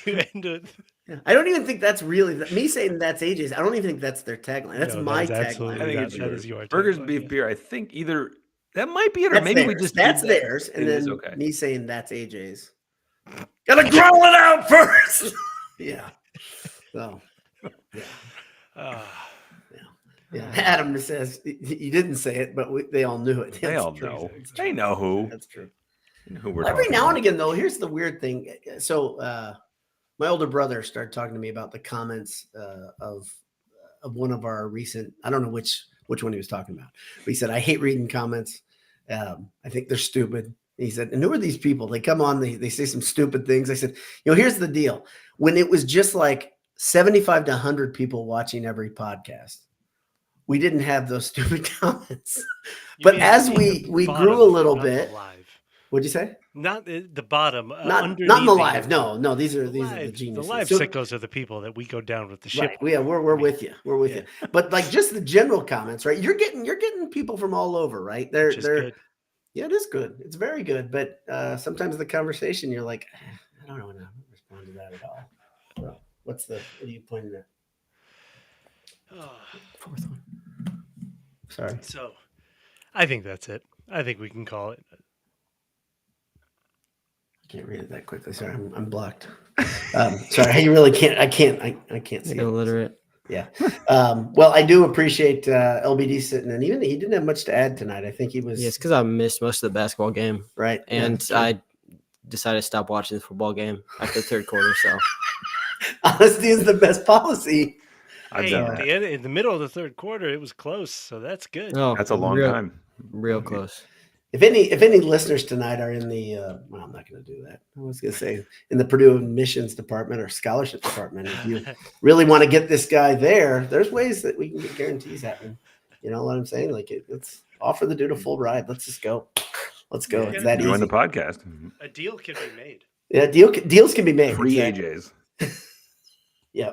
You end with Yeah. I don't even think that's really me saying that's AJ's. I don't even think that's their tagline. That's my tagline. I think it's that yours. is your Burgers, tagline, beef, yeah. beer. I think either that might be it, or That's maybe theirs. we just that's did that. theirs, and It is then okay. me saying that's AJ's. Gotta grow it out first. Yeah. So. Yeah. Adam says he didn't say it, but they all knew it. They all know. They know who. That's true. Who we're Every talking now and about. again, though, here's the weird thing. So, my older brother started talking to me about the comments of one of our recent. I don't know which one he was talking about, but he said, "I hate reading comments. I think they're stupid." He said, "And who are these people? They come on, they say some stupid things." I said, here's the deal. When it was just like 75 to 100 people watching every podcast, we didn't have those stupid comments. But as we grew a little bit, what'd you say? Not the bottom. Not in the live. No. These are the geniuses. The live sickos are the people that we go down with the ship. Right. Yeah, we're with you. We're with you. But like just the general comments, right? You're getting people from all over, right? They're good. Yeah, it is good. It's very good. But sometimes the conversation, you're like, I don't know how to respond to that at all. So, what are you pointing at? Fourth one. Sorry. So, I think that's it. I think we can call it. I can't read it that quickly. Sorry, I'm blocked. Sorry, I really can't. I can't see it. Illiterate. Yeah. Well, I do appreciate LBD sitting in. Even he didn't have much to add tonight. I think he was. Yes, because I missed most of the basketball game. Right. And I decided to stop watching the football game after the third quarter. So honesty is the best policy. In the middle of the third quarter, it was close, so that's good. Oh, That's a long time. Real close. If any listeners tonight are in the, well, I'm not going to do that. I was going to say in the Purdue admissions department or scholarship department, if you really want to get this guy there's ways that we can get guarantees happening. You know what I'm saying? Like let's offer the dude a full ride. Let's just go. Let's go. It's that easy. Join the podcast. A deal can be made. Yeah, deals can be made. Free exactly. AJ's. Yeah.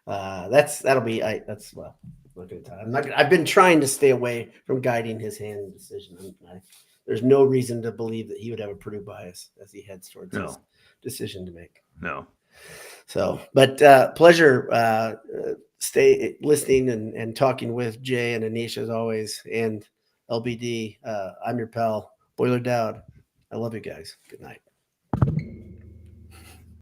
that'll be that's well. Look at time. I've been trying to stay away from guiding his hand in decision. There's no reason to believe that he would have a Purdue bias as he heads towards his decision to make. No. So, but pleasure stay listening and talking with Jay and Anisha as always. And LBD, I'm your pal, Boiler Dowd. I love you guys. Good night.